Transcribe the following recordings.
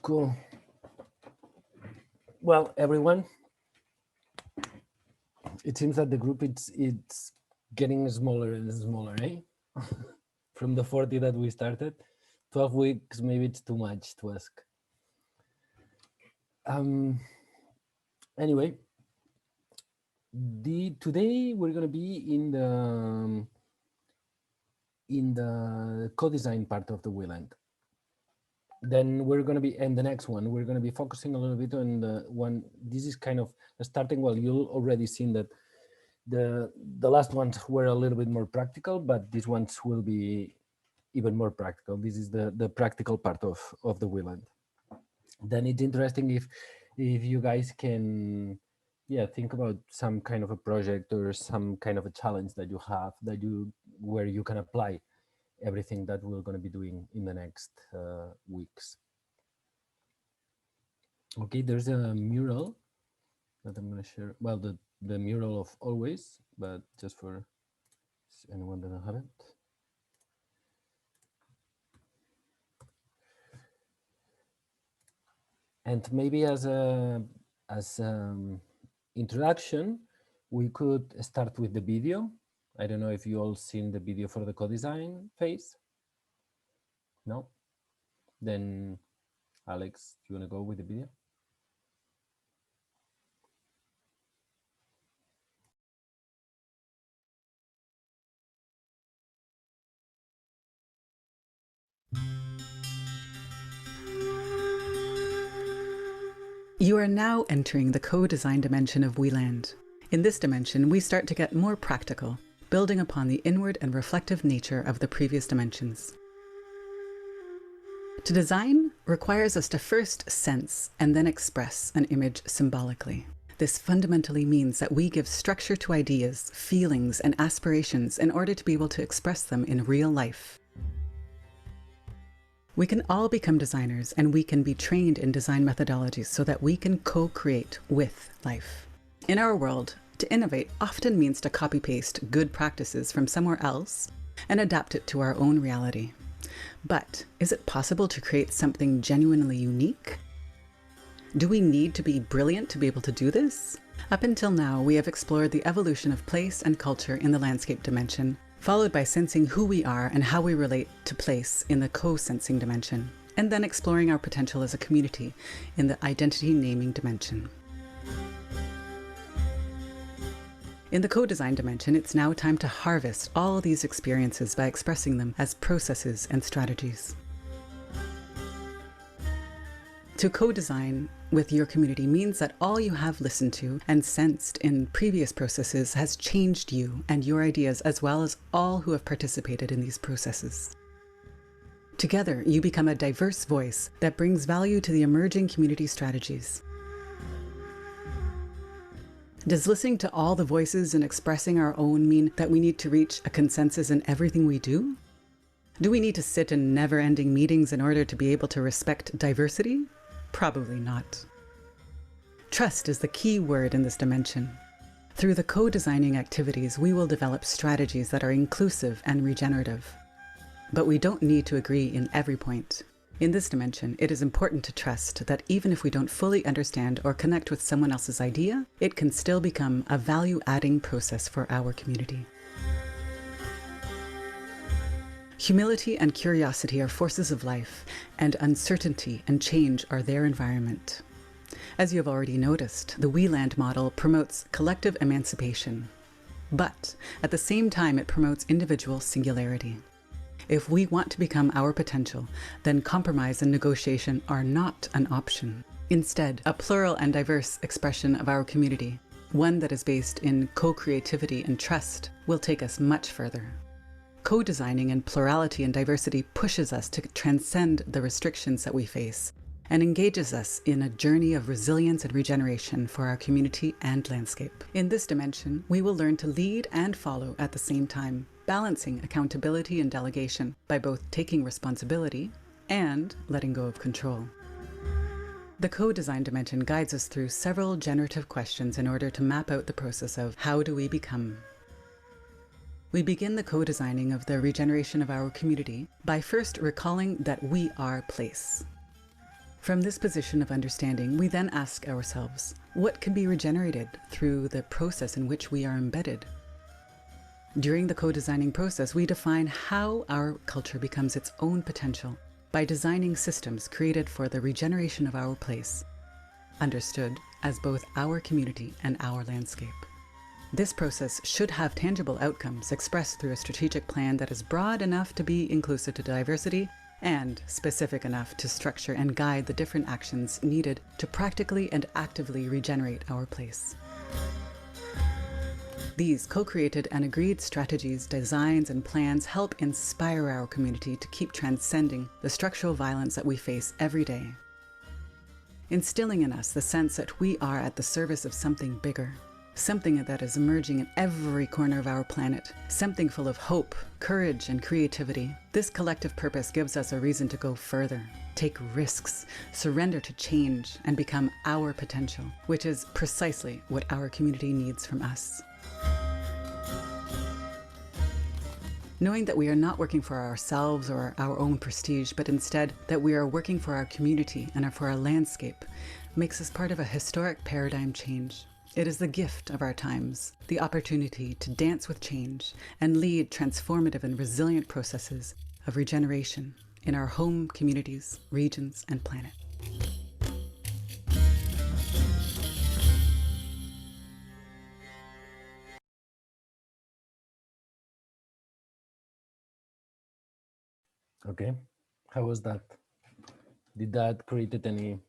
Cool. Well, everyone, it seems that the group it's getting smaller and smaller, eh? From the 40 that we started, 12 weeks, maybe it's too much to ask. Anyway, today we're gonna be in the co-design part of the Wayland. Then we're going to be, and the next one, we're going to be focusing a little bit on the one, this is kind of starting, well, you'll already seen that the last ones were a little bit more practical, but these ones will be even more practical. This is the practical part of the Wayland. Then it's interesting if you guys can, yeah, think about some kind of a project or some kind of a challenge that you have where you can apply everything that we're going to be doing in the next weeks. Okay, there's a mural that I'm going to share. Well, the mural of always, but just for anyone that doesn't have it. And maybe as introduction, we could start with the video. I don't know if you all seen the video for the co-design phase. No? Then Alex, do you want to go with the video? You are now entering the co-design dimension of Wayland. In this dimension, we start to get more practical, building upon the inward and reflective nature of the previous dimensions. To design requires us to first sense and then express an image symbolically. This fundamentally means that we give structure to ideas, feelings, and aspirations in order to be able to express them in real life. We can all become designers, and we can be trained in design methodologies so that we can co-create with life. In our world, to innovate often means to copy-paste good practices from somewhere else and adapt it to our own reality. But is it possible to create something genuinely unique? Do we need to be brilliant to be able to do this? Up until now, we have explored the evolution of place and culture in the landscape dimension, followed by sensing who we are and how we relate to place in the co-sensing dimension, and then exploring our potential as a community in the identity naming dimension. In the co-design dimension, it's now time to harvest all these experiences by expressing them as processes and strategies. To co-design with your community means that all you have listened to and sensed in previous processes has changed you and your ideas, as well as all who have participated in these processes. Together, you become a diverse voice that brings value to the emerging community strategies. Does listening to all the voices and expressing our own mean that we need to reach a consensus in everything we do? Do we need to sit in never-ending meetings in order to be able to respect diversity? Probably not. Trust is the key word in this dimension. Through the co-designing activities, we will develop strategies that are inclusive and regenerative. But we don't need to agree in every point. In this dimension, it is important to trust that even if we don't fully understand or connect with someone else's idea, it can still become a value-adding process for our community. Humility and curiosity are forces of life, and uncertainty and change are their environment. As you have already noticed, the Wayland model promotes collective emancipation, but at the same time it promotes individual singularity. If we want to become our potential, then compromise and negotiation are not an option. Instead, a plural and diverse expression of our community, one that is based in co-creativity and trust, will take us much further. Co-designing in plurality and diversity pushes us to transcend the restrictions that we face and engages us in a journey of resilience and regeneration for our community and landscape. In this dimension, we will learn to lead and follow at the same time, balancing accountability and delegation by both taking responsibility and letting go of control. The co-design dimension guides us through several generative questions in order to map out the process of how do we become. We begin the co-designing of the regeneration of our community by first recalling that we are place. From this position of understanding, we then ask ourselves, what can be regenerated through the process in which we are embedded? During the co-designing process, we define how our culture becomes its own potential by designing systems created for the regeneration of our place, understood as both our community and our landscape. This process should have tangible outcomes expressed through a strategic plan that is broad enough to be inclusive to diversity and specific enough to structure and guide the different actions needed to practically and actively regenerate our place. These co-created and agreed strategies, designs, and plans help inspire our community to keep transcending the structural violence that we face every day, instilling in us the sense that we are at the service of something bigger, something that is emerging in every corner of our planet, something full of hope, courage, and creativity. This collective purpose gives us a reason to go further, take risks, surrender to change, and become our potential, which is precisely what our community needs from us. Knowing that we are not working for ourselves or our own prestige, but instead that we are working for our community and for our landscape, makes us part of a historic paradigm change. It is the gift of our times, the opportunity to dance with change and lead transformative and resilient processes of regeneration in our home communities, regions, and planet. Okay, how was that? Did that create any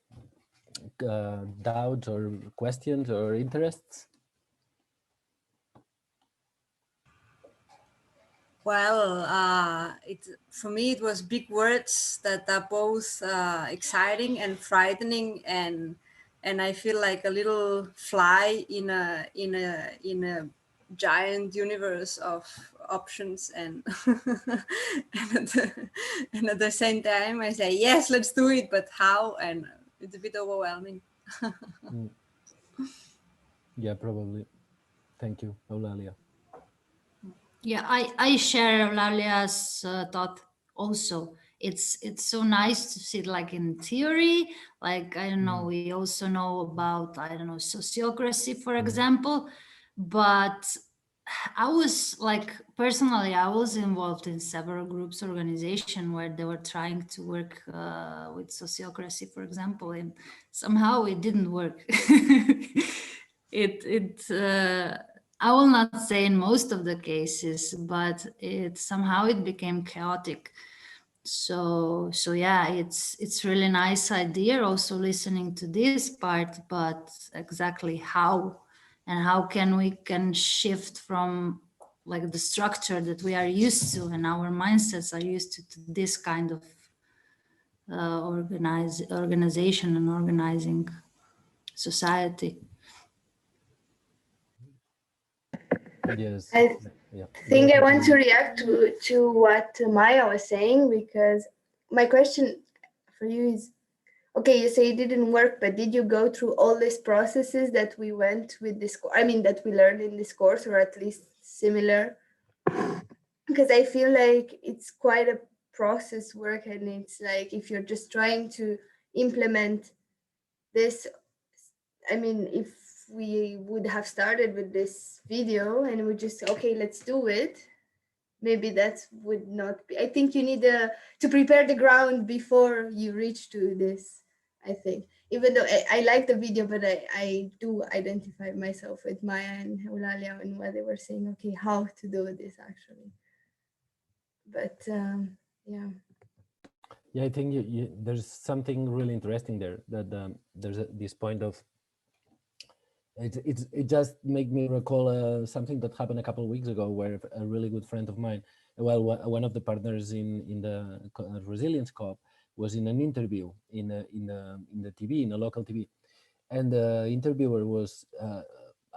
doubts or questions or interests? Well, for me it was big words that are both exciting and frightening, and I feel like a little fly in a giant universe of options, and and at the same time I say yes, let's do it, but how? And it's a bit overwhelming. Yeah, probably. Thank you, Eulalia. Yeah, I share Lalia's thought also. It's so nice to see it like in theory, like, I don't know, we also know about, I don't know, sociocracy, for example, but I was like, personally, I was involved in several groups, organization where they were trying to work with sociocracy, for example, and somehow it didn't work. I will not say in most of the cases, but somehow it became chaotic. So yeah, it's really nice idea also listening to this part, but exactly how and how can shift from like the structure that we are used to and our mindsets are used to this kind of organization and organizing society. Yes. I Yeah. think I want to react to what Maya was saying, because my question for you is, okay, you say it didn't work, but did you go through all these processes that we went with this, I mean, that we learned in this course, or at least similar? Because I feel like it's quite a process work, and it's like if you're just trying to implement this, I mean, if we would have started with this video and we just say, okay, let's do it, maybe that would not be, I think you need to prepare the ground before you reach to this, I think. Even though I like the video, but I do identify myself with Maya and Eulalia and what they were saying, okay, how to do this actually. But yeah. Yeah, I think there's something really interesting there, that there's this point of, it just made me recall something that happened a couple of weeks ago, where a really good friend of mine, well, one of the partners in the Resilience Co-op, was in an interview in the TV, in a local TV, and the interviewer was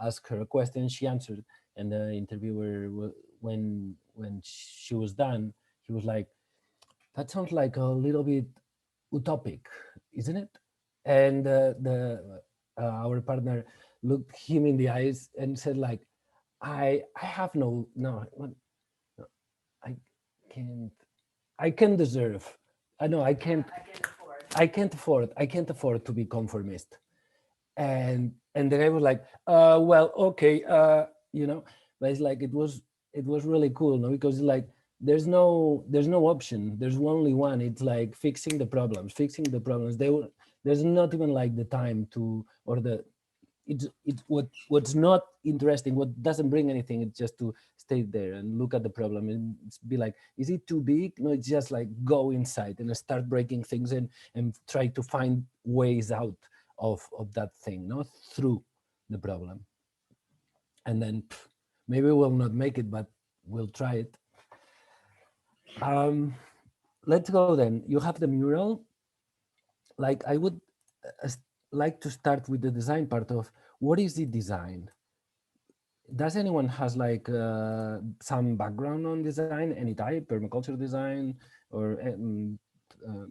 asked her a question, she answered, and the interviewer, when she was done, he was like, "That sounds like a little bit utopic, isn't it?" And our partner looked him in the eyes and said, like, I have no, I can't deserve, I know I can't I can't afford to be conformist. And the guy was like, well, okay, you know, but it's like, it was really cool, no? Because like, there's no option. There's only one. It's like fixing the problems. There's not even like the time to, or the, it's what's not interesting, what doesn't bring anything, it's just to stay there and look at the problem and be like, is it too big? No, it's just like go inside and start breaking things and try to find ways out of that thing, not through the problem. And then maybe we'll not make it, but we'll try it. Let's go then. You have the mural. Like, I would like to start with the design part of what is the design. Does anyone has like some background on design, any type, permaculture design or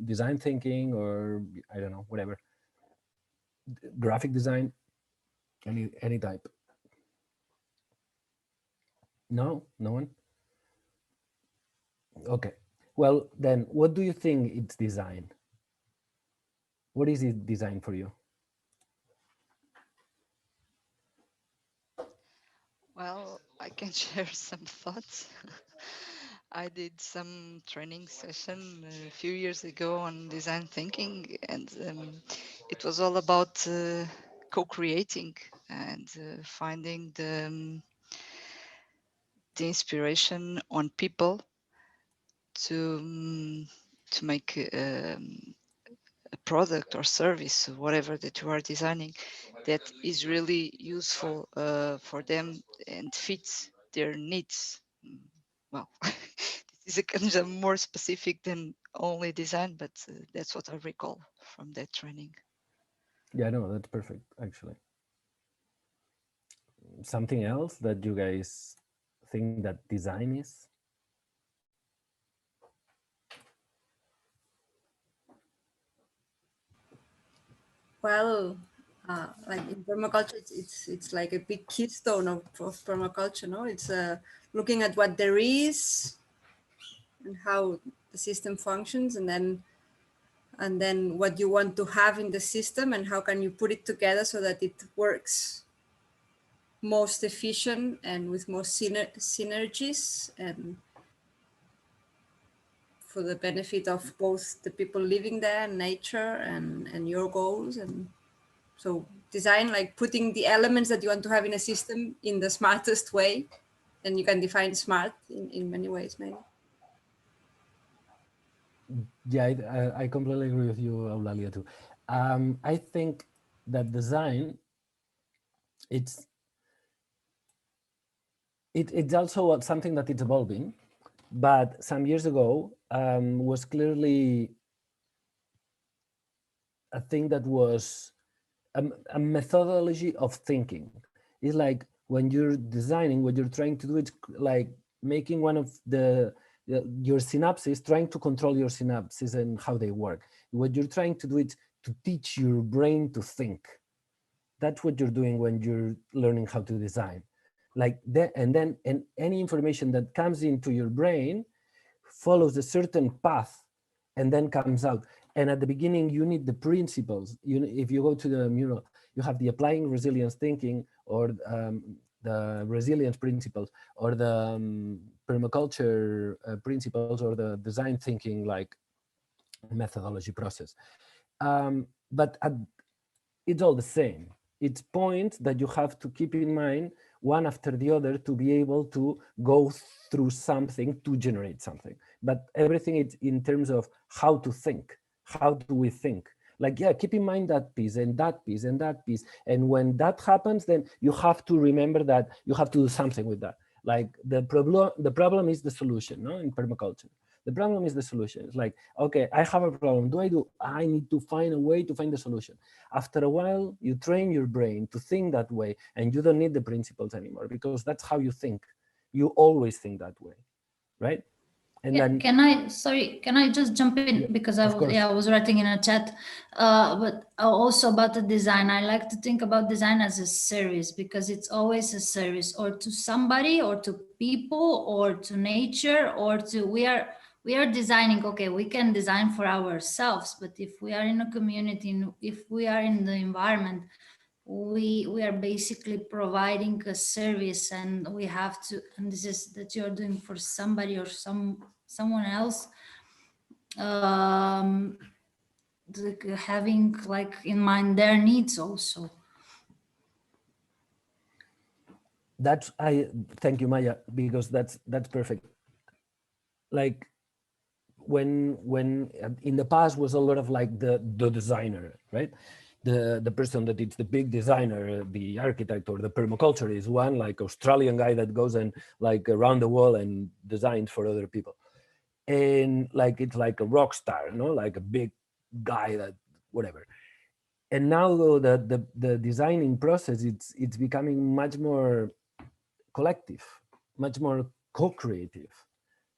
design thinking, or I don't know, whatever, graphic design, any type? No one. Okay, well then, what do you think it's design? What is it design for you? Well, I can share some thoughts. I did some training session a few years ago on design thinking, and it was all about co-creating and finding the inspiration on people to make a product or service, whatever that you are designing, that is really useful for them and fits their needs. Well, this is a kind of more specific than only design, but that's what I recall from that training. Yeah, no, that's perfect, actually. Something else that you guys think that design is? Well, like in permaculture, it's like a big keystone of permaculture. No, it's looking at what there is and how the system functions, and then what you want to have in the system and how can you put it together so that it works most efficient and with most synergies and for the benefit of both the people living there and nature and your goals. And so design, like putting the elements that you want to have in a system in the smartest way. And you can define smart in many ways, maybe. Yeah, I completely agree with you, Eulalia, too. I think that design, it's also something that it's evolving, but some years ago was clearly a thing that was a methodology of thinking. It's like when you're designing, what you're trying to do, it's like making one of your synapses, trying to control your synapses and how they work. What you're trying to do is to teach your brain to think. That's what you're doing when you're learning how to design. Like that, and any information that comes into your brain follows a certain path and then comes out. And at the beginning, you need the principles. If you go to the mural, you have the applying resilience thinking, or the resilience principles, or the permaculture principles, or the design thinking, like methodology process. But it's all the same. It's points that you have to keep in mind one after the other to be able to go through something to generate something. But everything is in terms of how to think. How do we think? Like, yeah, keep in mind that piece and that piece and that piece. And when that happens, then you have to remember that you have to do something with that. Like the problem is the solution, no? In permaculture. The problem is the solution. It's like, okay, I have a problem. I need to find a way to find the solution. After a while, you train your brain to think that way, and you don't need the principles anymore, because that's how you think. You always think that way, right? And yeah, then, can I just jump in? Yeah, Because of course. I was writing in a chat, but also about the design. I like to think about design as a service, because it's always a service, or to somebody, or to people, or to nature, or to we we are designing, okay, we can design for ourselves, but if we are in a community, if we are in the environment, we are basically providing a service, and we have to, and this is that you're doing for somebody or someone else, having like in mind their needs also. That's thank you, Maya, because that's perfect. Like when in the past was a lot of like the designer, right? The person that it's the big designer, the architect or the permaculturist, one like Australian guy that goes and like around the world and designs for other people. And like it's like a rock star, no, like a big guy that whatever. And now though the designing process, it's becoming much more collective, much more co-creative,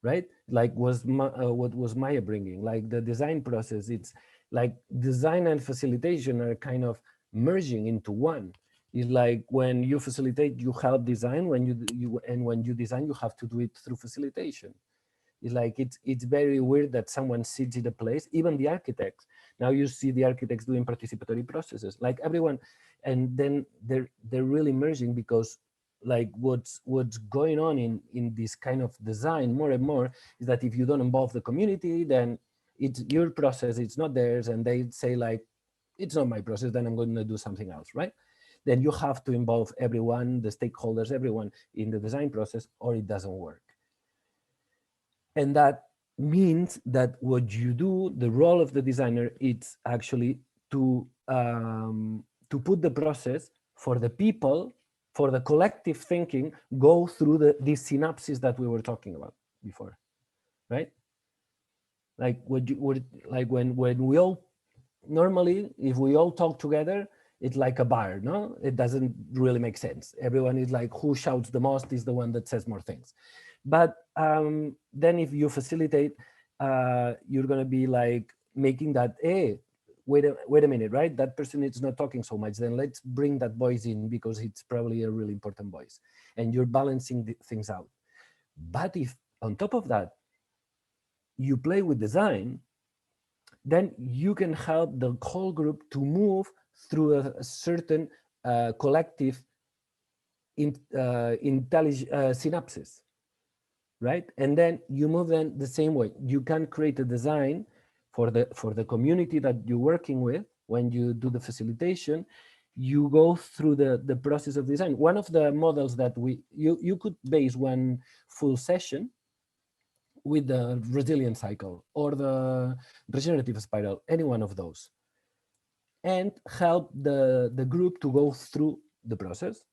right? Like what was Maya bringing, like the design process, it's like design and facilitation are kind of merging into one. It's like when you facilitate, you help design, when and when you design, you have to do it through facilitation. It's like it's very weird that someone sits in a place, even the architects. Now you see the architects doing participatory processes, like everyone, and then they're really merging, because like what's going on in this kind of design more and more is that if you don't involve the community, then it's your process, it's not theirs, and they say like, it's not my process, then I'm going to do something else, right? Then you have to involve everyone, the stakeholders, everyone in the design process, or it doesn't work. And that means that what you do, the role of the designer, it's actually to put the process for the people, for the collective thinking, go through these synapses that we were talking about before, right? Like like when we all, normally, if we all talk together, it's like a bar, no? It doesn't really make sense. Everyone is like, who shouts the most is the one that says more things. But then if you facilitate, you're going to be like making that, hey, wait a minute, right? That person is not talking so much. Then let's bring that voice in, because it's probably a really important voice. And you're balancing things out. But if on top of that, you play with design, then you can help the whole group to move through a certain collective synapses, right? And then you move them the same way. You can create a design for the community that you're working with. When you do the facilitation, you go through the process of design. One of the models that you could base one full session with the resilient cycle or the regenerative spiral, any one of those, and help the group to go through the process.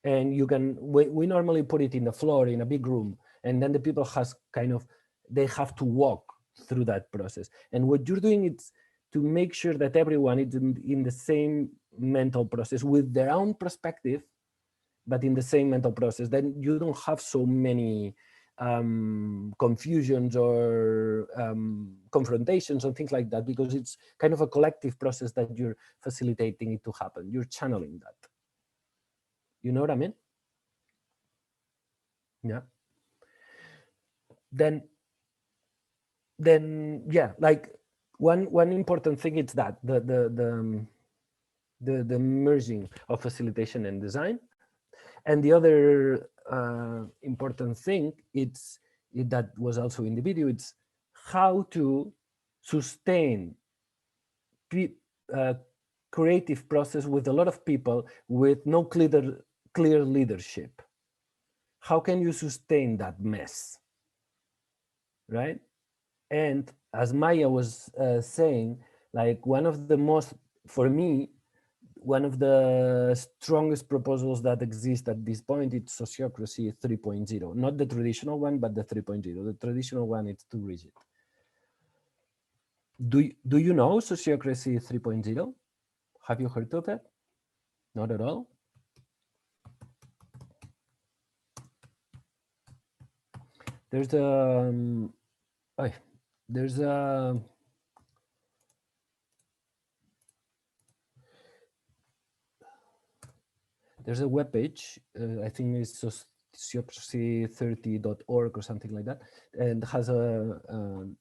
And you can, we normally put it in the floor in a big room, and then the people they have to walk through that process. And what you're doing is to make sure that everyone is in the same mental process with their own perspective, but in the same mental process. Then you don't have so many confusions or confrontations and things like that, because it's kind of a collective process that you're facilitating it to happen. You're channeling that. You know what I mean? Yeah. Then yeah, like one important thing is that the merging of facilitation and design. And the other important thing, that was also in the video, it's how to sustain creative process with a lot of people with no clear leadership. How can you sustain that mess, right? And as Maya was saying, like one of the most, for me, one of the strongest proposals that exist at this point is sociocracy 3.0, not the traditional one, but the 3.0. The traditional one is too rigid. Do you know sociocracy 3.0? Have you heard of it? Not at all? There's there's a webpage, I think it's sociocracy30.org or something like that, and has a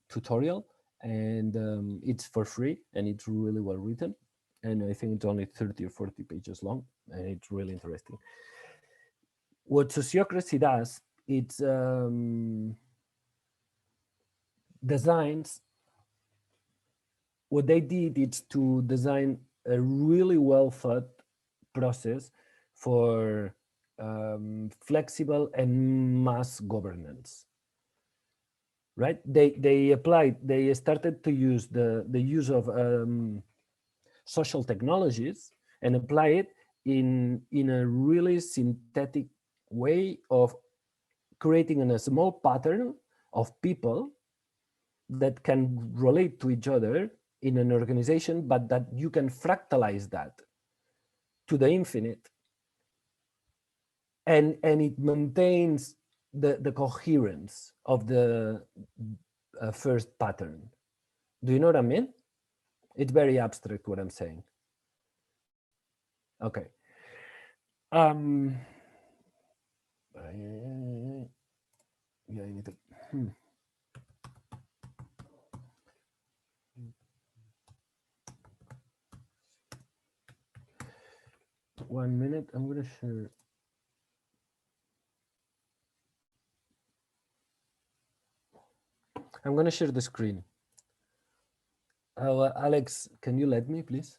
tutorial, and it's for free, and it's really well written, and I think it's only 30 or 40 pages long, and it's really interesting. What sociocracy does, it's designs. What they did is to design a really well thought process for flexible and mass governance. Right? They started to use the use of social technologies and apply it in a really synthetic way of creating a small pattern of people that can relate to each other in an organization, but that you can fractalize that to the infinite, and it maintains the coherence of the first pattern. Do you know what I mean? It's very abstract what I'm saying. Okay. Yeah, I need to. 1 minute. I'm gonna share. I'm gonna share the screen. Alex, can you let me, please?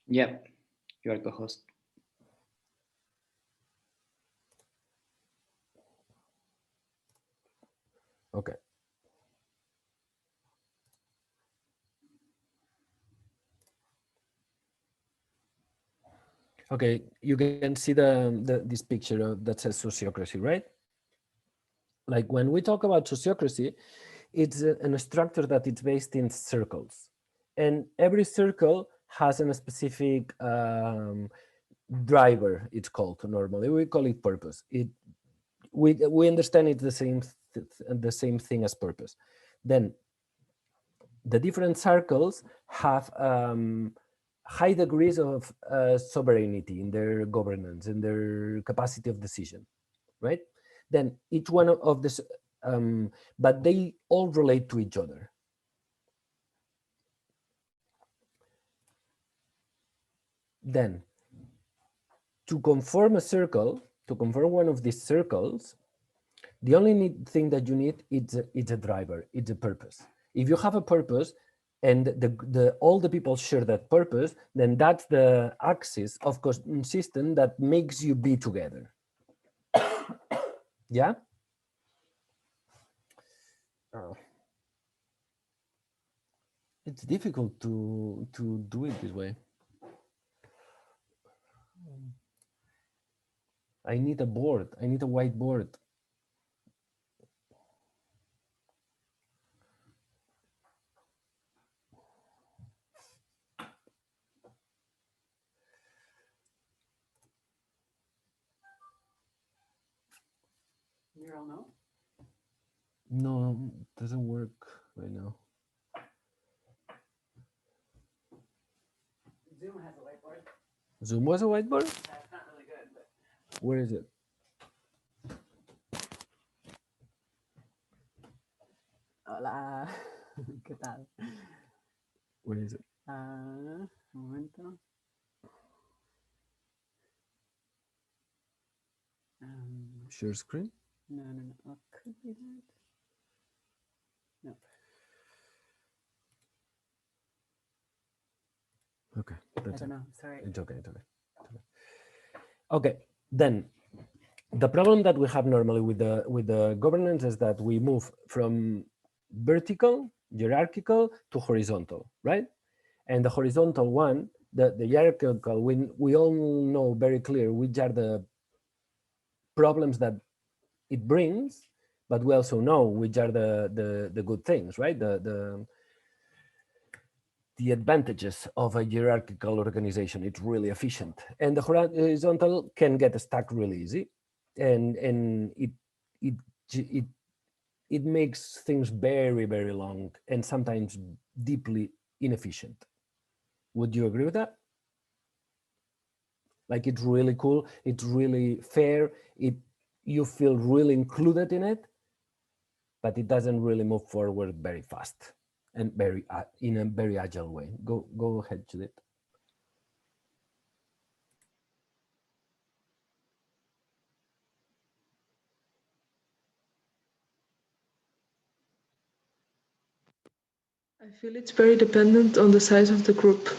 Yeah, you are co-host. Okay. Okay, you can see this picture that says sociocracy, right? Like when we talk about sociocracy, it's a structure that it's based in circles, and every circle has a specific driver. It's called normally. We call it purpose. We understand it's the same thing as purpose. Then the different circles have high degrees of sovereignty in their governance and their capacity of decision, right? Then each one of this, but they all relate to each other. Then to conform a circle, to conform one of these circles, the only thing that you need is a driver, it's a purpose. If you have a purpose, and all the people share that purpose, then that's the axis of consistence that makes you be together. Yeah? It's difficult to do it this way. I need a board. I need a whiteboard. You're all no? No, it doesn't work right now. Zoom has a whiteboard. Zoom was a whiteboard? That's not really good, but Where is it? hola. ¿Qué tal? Where is it? Un momento. Share screen? No. Oh, could be that. No. Okay, I that's don't it. know. Sorry. It's okay, it's okay. Okay, then the problem that we have normally with the governance is that we move from vertical, hierarchical to horizontal, right? And the horizontal one, the hierarchical, we all know very clear which are the problems that it brings, but we also know which are the good things, right? The advantages of a hierarchical organization. It's really efficient, and the horizontal can get stuck really easy, and it makes things very, very long and sometimes deeply inefficient. Would you agree with that? Like, it's really cool, it's really fair, it you feel really included in it, but it doesn't really move forward very fast and very in a very agile way. Go ahead, Judith. I feel it's very dependent on the size of the group.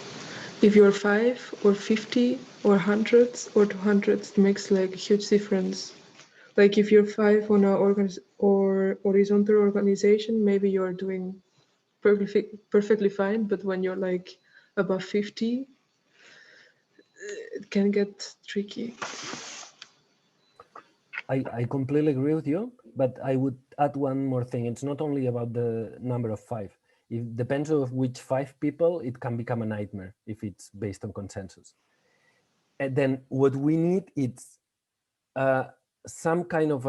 If you're 5 or 50 or hundreds or 200, it makes like a huge difference. Like if you're 5 on a horizontal organization, maybe you're doing perfectly fine. But when you're like above 50, it can get tricky. I completely agree with you, but I would add one more thing. It's not only about the number of 5. It depends on which 5 people, it can become a nightmare if it's based on consensus. And then what we need is some kind of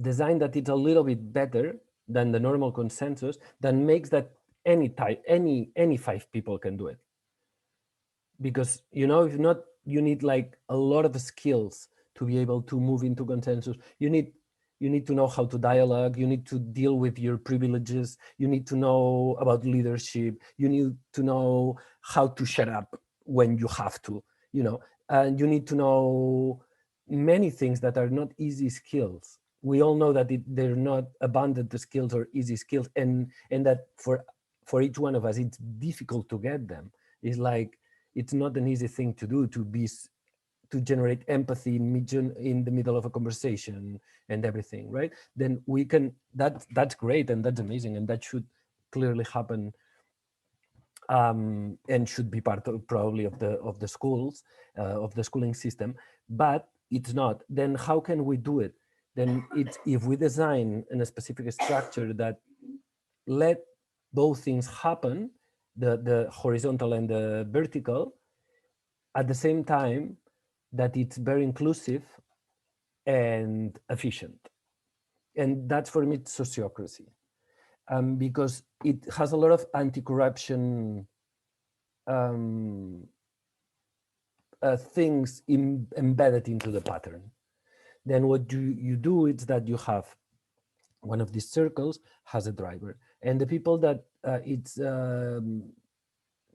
design that is a little bit better than the normal consensus that makes that any 5 people can do it. Because, you know, if not, you need like a lot of skills to be able to move into consensus. You need to know how to dialogue. You need to deal with your privileges. You need to know about leadership. You need to know how to shut up when you have to, you know, and you need to know many things that are not easy skills. We all know that they're not abundant skills or easy skills, and that for each one of us, it's difficult to get them. It's like, it's not an easy thing to do, to generate empathy in the middle of a conversation and everything, right? Then we can, that's great and that's amazing, and that should clearly happen, and should be part of probably of the schools, of the schooling system, but it's not. Then how can we do it? Then it's if we design in a specific structure that let both things happen, the horizontal and the vertical, at the same time that it's very inclusive and efficient. And that's, for me, sociocracy, because it has a lot of anti-corruption things embedded into the pattern. Then what you do is that you have one of these circles has a driver, and the people that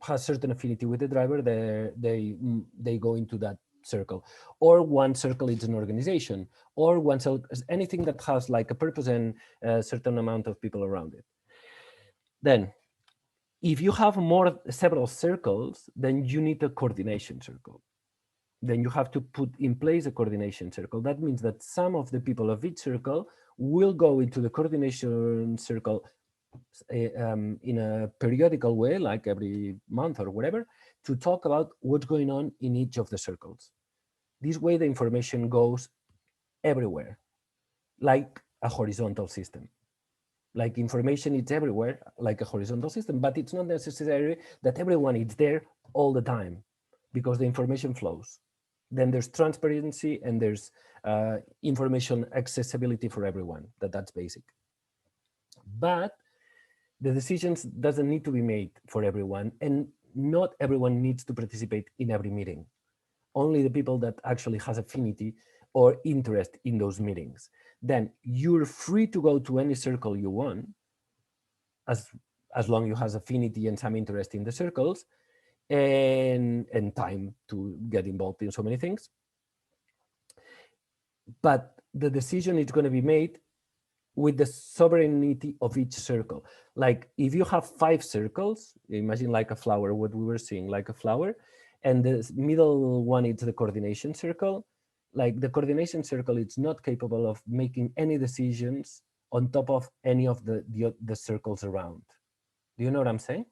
has certain affinity with the driver, they go into that circle. Or one circle is an organization, or one circle is anything that has like a purpose and a certain amount of people around it. Then if you have several circles, then you need a coordination circle. Then you have to put in place a coordination circle. That means that some of the people of each circle will go into the coordination circle in a periodical way, like every month or whatever, to talk about what's going on in each of the circles. This way the information goes everywhere, like a horizontal system. Like information is everywhere, like a horizontal system, but it's not necessary that everyone is there all the time, because the information flows. Then there's transparency and there's information accessibility for everyone, that's basic. But the decisions doesn't need to be made for everyone, and not everyone needs to participate in every meeting. Only the people that actually has affinity or interest in those meetings. Then you're free to go to any circle you want, as long as you have affinity and some interest in the circles, and time to get involved in so many things. But the decision is going to be made with the sovereignty of each circle. Like if you have 5 circles, imagine like a flower, what we were seeing, like a flower, and the middle one is the coordination circle. Like the coordination circle, it's not capable of making any decisions on top of any of the circles around. Do you know what I'm saying?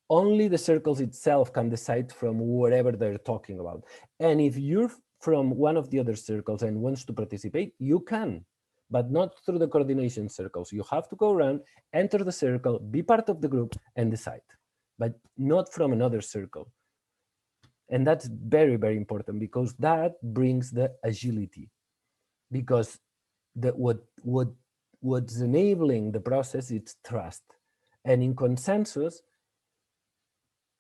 Only the circles itself can decide from whatever they're talking about. And if you're from one of the other circles and wants to participate, you can, but not through the coordination circles. You have to go around, enter the circle, be part of the group and decide, but not from another circle. And that's very, very important, because that brings the agility, because what's enabling the process is trust. And in consensus,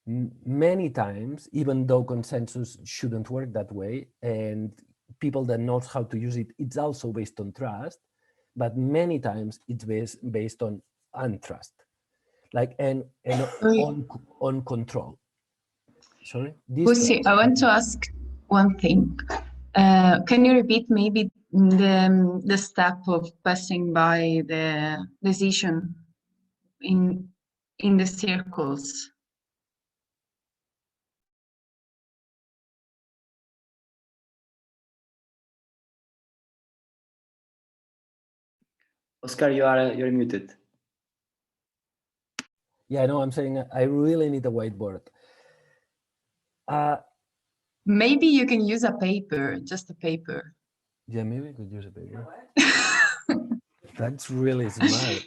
many times, even though consensus shouldn't work that way, and people that knows how to use it, it's also based on trust, but many times it's based on untrust, like and on control. Sorry, Lucy, I want to ask one thing. Can you repeat maybe the step of passing by the decision in the circles? Oscar, you're muted. Yeah, I know. I'm saying I really need a whiteboard. Maybe you can use a paper, just a paper. Yeah, maybe I could use a paper. That's really smart.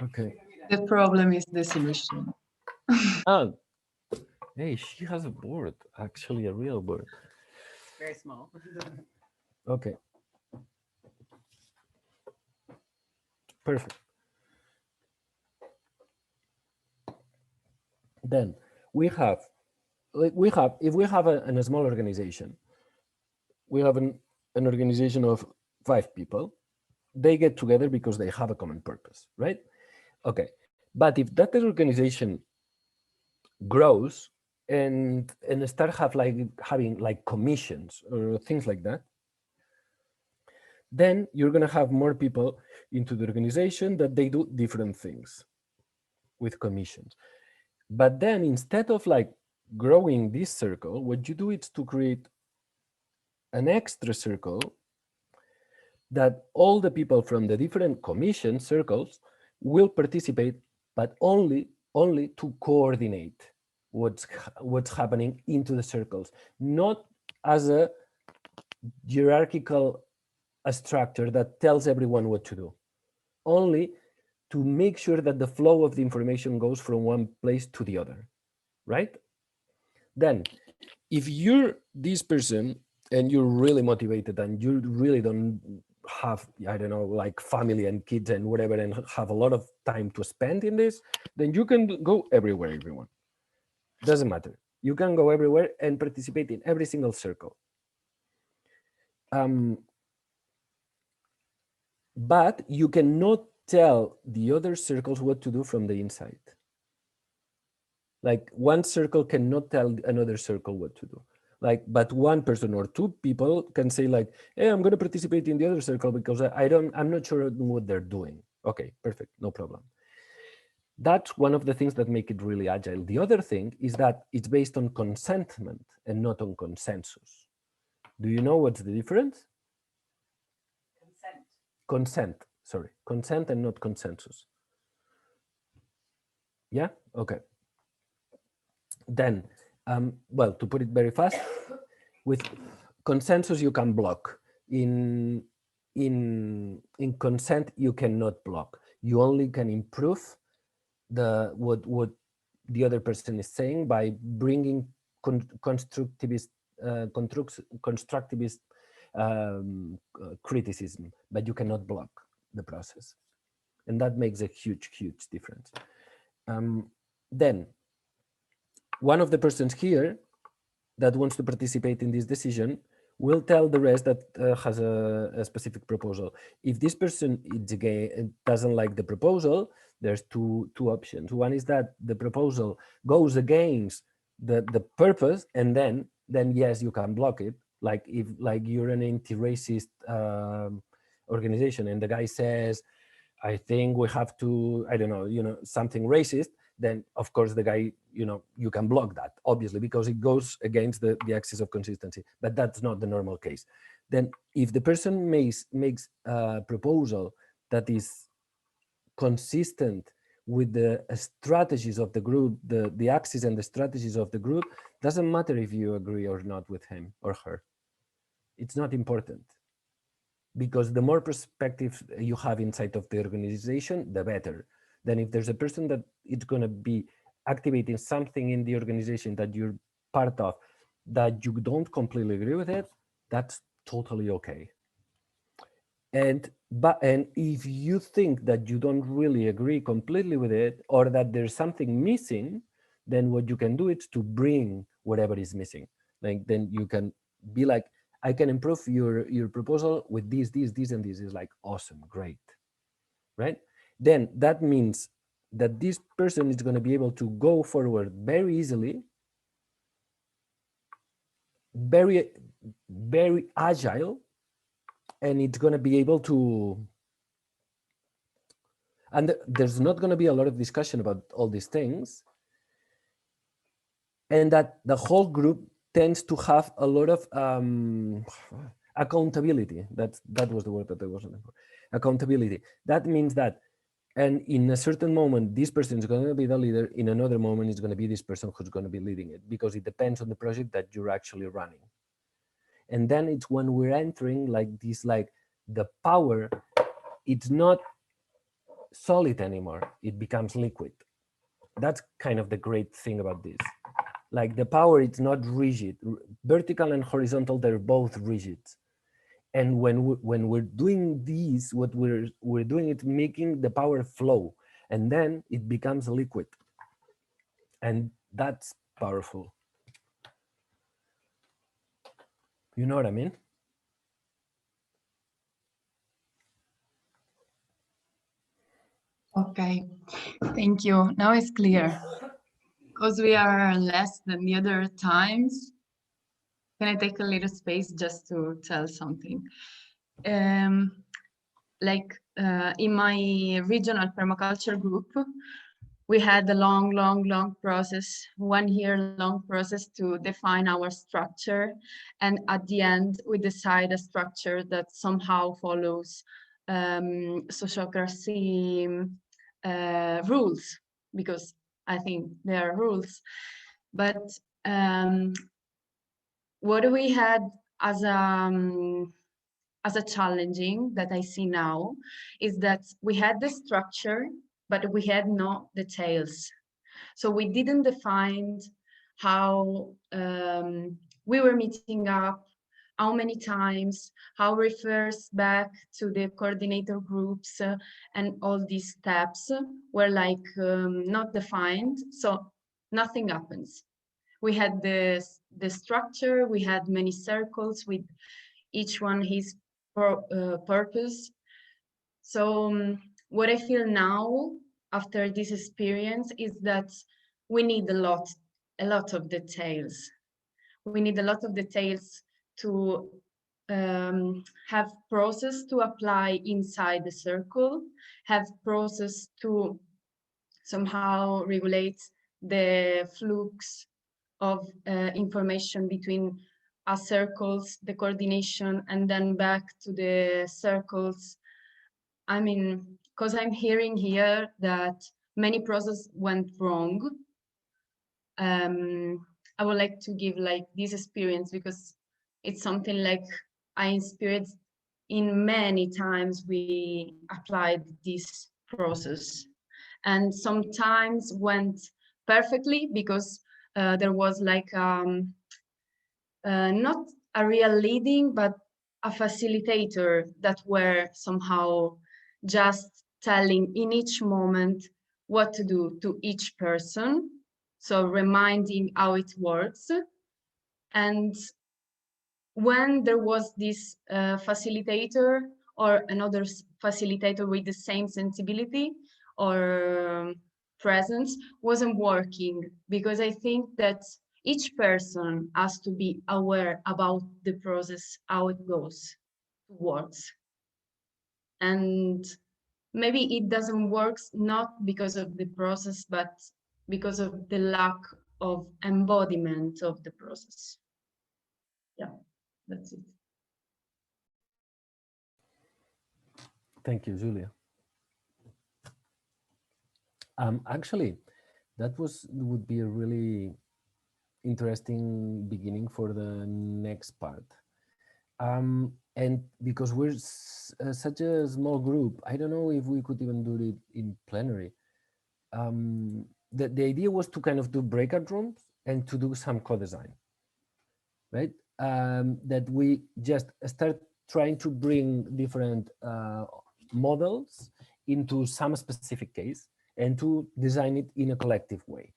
Okay. The problem is the solution. Oh, hey, she has a board, actually a real board. Very small. Okay. Perfect. Then we have, if we have a small organization, we have an organization of 5 people, they get together because they have a common purpose, right? Okay. But if that organization grows and start having like commissions or things like that, then you're going to have more people into the organization that they do different things with commissions. But then instead of like growing this circle, what you do is to create an extra circle that all the people from the different commission circles will participate, but only to coordinate what's happening into the circles, not as a hierarchical structure that tells everyone what to do, only to make sure that the flow of the information goes from one place to the other, right? Then, if you're this person and you're really motivated and you really don't have, I don't know, like family and kids and whatever, and have a lot of time to spend in this, then you can go everywhere, everyone. Doesn't matter. You can go everywhere and participate in every single circle. But you cannot tell the other circles what to do from the inside. Like one circle cannot tell another circle what to do. Like, but one person or 2 people can say like, hey, I'm going to participate in the other circle because I'm not sure what they're doing. Okay, perfect, no problem. That's one of the things that make it really agile. The other thing is that it's based on consentment and not on consensus. Do you know what's the difference? Consent, sorry, consent and not consensus. Yeah, okay. Then, well, to put it very fast, with consensus you can block. In consent you cannot block. You only can improve what the other person is saying by bringing constructivist criticism, but you cannot block the process, and that makes a huge difference. Then one of the persons here that wants to participate in this decision will tell the rest that has a specific proposal. If this person doesn't like the proposal, there's two options. One is that the proposal goes against the purpose, and then yes, you can block it. Like if you're an anti-racist organization and the guy says, I think we have to, I don't know, something racist, then of course the guy, you can block that, obviously, because it goes against the axis of consistency, but that's not the normal case. Then if the person makes a proposal that is consistent with the strategies of the group, the axis and the strategies of the group, doesn't matter if you agree or not with him or her. It's not important. Because the more perspective you have inside of the organization, the better. Then if there's a person that it's going to be activating something in the organization that you're part of, that you don't completely agree with it, that's totally okay. And if you think that you don't really agree completely with it, or that there's something missing, then what you can do is to bring whatever is missing. Like then you can be like, I can improve your proposal with this, and this. Is like, awesome, great, right? Then that means that this person is going to be able to go forward very easily, very, very agile, and it's going to be able to, and there's not going to be a lot of discussion about all these things, and that the whole group tends to have a lot of accountability. That was the word that I was looking for. Accountability. That means that, and in a certain moment, this person is going to be the leader. In another moment, it's going to be this person who's going to be leading it, because it depends on the project that you're actually running. And then it's when we're entering like this, like the power, it's not solid anymore. It becomes liquid. That's kind of the great thing about this. Like the power, it's not rigid. Vertical and horizontal, they're both rigid. And when we're doing these, what we're doing is making the power flow, and then it becomes liquid. And that's powerful. You know what I mean? Okay, thank you. Now it's clear. Because we are less than the other times, can I take a little space just to tell something? In my regional permaculture group, we had a long process, 1 year long process to define our structure. And at the end, we decide a structure that somehow follows sociocracy rules, because I think there are rules. But what we had as a challenging that I see now is that we had the structure, but we had no details. So we didn't define how we were meeting up, how many times, how refers back to the coordinator groups, and all these steps were like not defined, so nothing happens. We had the structure, we had many circles with each one his purpose. So what I feel now after this experience is that we need a lot of details. We need a lot of details to have process to apply inside the circle, have process to somehow regulate the flux of information between us circles, the coordination, and then back to the circles. I mean, because I'm hearing here that many processes went wrong. I would like to give like this experience, because it's something like I experienced in many times we applied this process, and sometimes went perfectly because there was like not a real leading, but a facilitator that were somehow just telling in each moment what to do to each person. So reminding how it works. And when there was this facilitator or another facilitator with the same sensibility or presence wasn't working, because I think that each person has to be aware about the process, how it goes towards. And maybe it doesn't work not because of the process, but because of the lack of embodiment of the process. Yeah, that's it. Thank you, Julia. Actually, that would be a really interesting beginning for the next part. And because we're such a small group, I don't know if we could even do it in plenary. The idea was to kind of do breakout rooms and to do some co-design, right? That we just start trying to bring different models into some specific case and to design it in a collective way.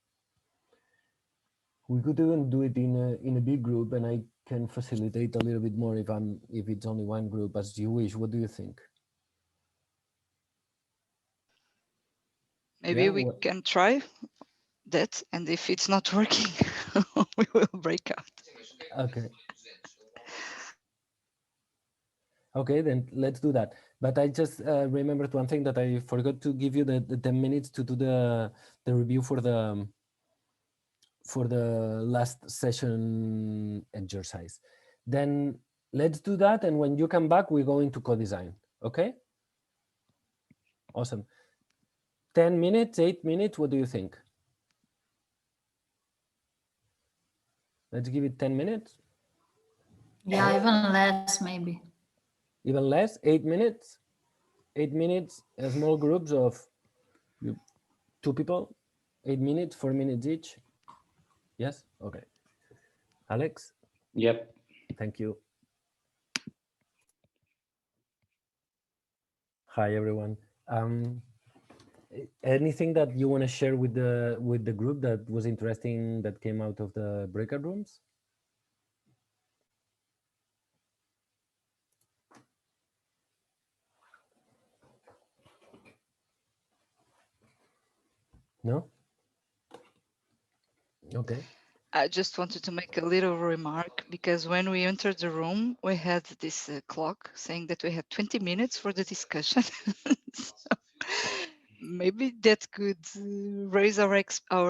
We could even do it in a big group, and I can facilitate a little bit more if it's only one group, as you wish. What do you think? Maybe we can try that, and if it's not working, we will break out. Okay. Okay, then let's do that. But I just remembered one thing, that I forgot to give you the 10 minutes to do the review for the last session exercise. Then let's do that, and when you come back, we go into co-design. Okay? Awesome. 10 minutes, 8 minutes, what do you think? Let's give it 10 minutes. Yeah, even less maybe. Even less, 8 minutes? 8 minutes, small groups of 2 people, 8 minutes, 4 minutes each. Yes? Okay. Alex? Yep. Thank you. Hi, everyone. Anything that you want to share with the group that was interesting that came out of the breakout rooms? No? Okay. I just wanted to make a little remark, because when we entered the room, we had this clock saying that we had 20 minutes for the discussion. So maybe that could raise our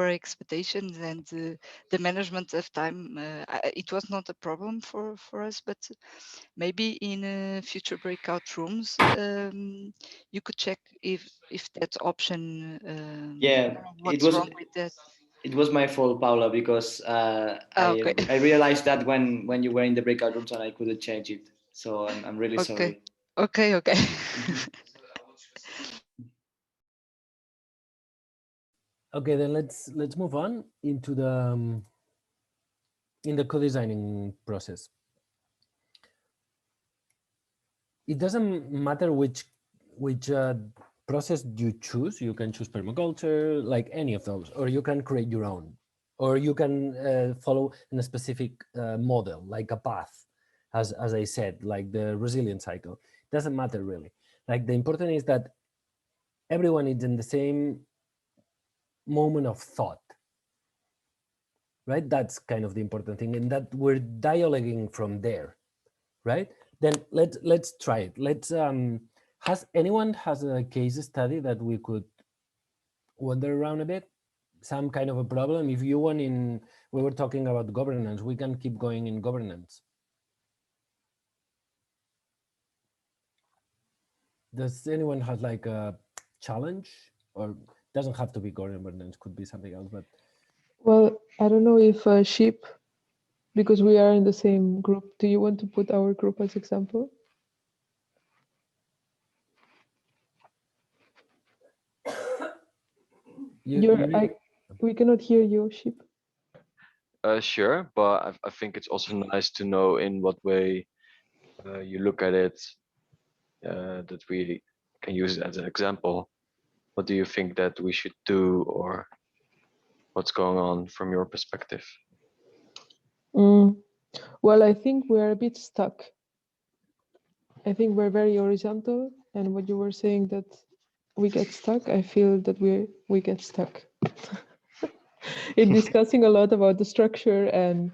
expectations, and the management of time. It was not a problem for us, but maybe in future breakout rooms, you could check if that option. Yeah, what's wrong with that? it was my fault, Paula, because Okay. I realized that when you were in the breakout rooms and I couldn't change it. So I'm really sorry. Okay. Okay, then let's move on into the in the co-designing process. It doesn't matter which process you choose. You can choose permaculture, like any of those, or you can create your own, or you can follow in a specific model, like a path, as I said, like the resilient cycle. It doesn't matter really. Like, the important is that everyone is in the same moment of thought, right? That's kind of the important thing, and that we're dialoguing from there, right? Then let's try it. Let's has anyone has a case study that we could wander around a bit? Some kind of a problem. If you want, we were talking about governance, we can keep going in governance. Does anyone have like a challenge, or doesn't have to be governance, could be something else? But well, I don't know if sheep, because we are in the same group. Do you want to put our group as example? We cannot hear you, sheep. Sure, but I think it's also nice to know in what way you look at it, that we can use it as an example. What do you think that we should do, or what's going on from your perspective? Well, I think we're a bit stuck. I think we're very horizontal, and what you were saying that we get stuck, I feel that we get stuck in discussing a lot about the structure and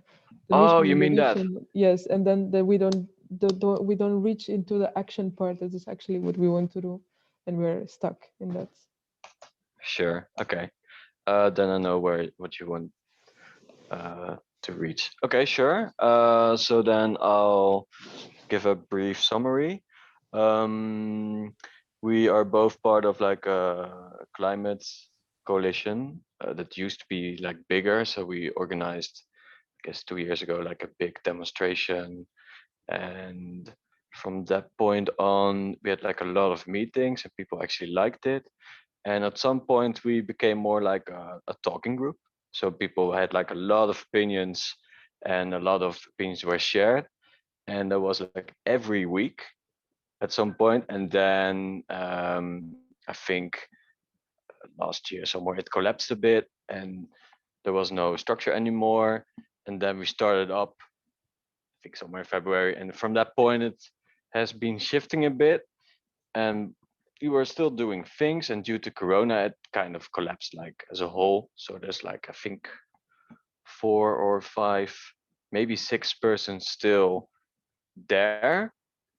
the mission. Oh, you mean that? Yes, and then we don't reach into the action part. That is actually what we want to do, and we're stuck in that. Sure. Okay. Then I know what you want to reach. Okay, sure. So then I'll give a brief summary. We are both part of like a climate coalition that used to be like bigger. So we organized, I guess, 2 years ago, like a big demonstration. And from that point on, we had like a lot of meetings and people actually liked it. And at some point we became more like a talking group. So people had like a lot of opinions, and a lot of opinions were shared. And there was like every week at some point. And then I think last year somewhere it collapsed a bit. And there was no structure anymore. And then we started up, I think somewhere in February. And from that point, it has been shifting a bit. And we were still doing things. And due to Corona, it kind of collapsed like as a whole. So there's like, I think 4 or 5, maybe 6 persons still there.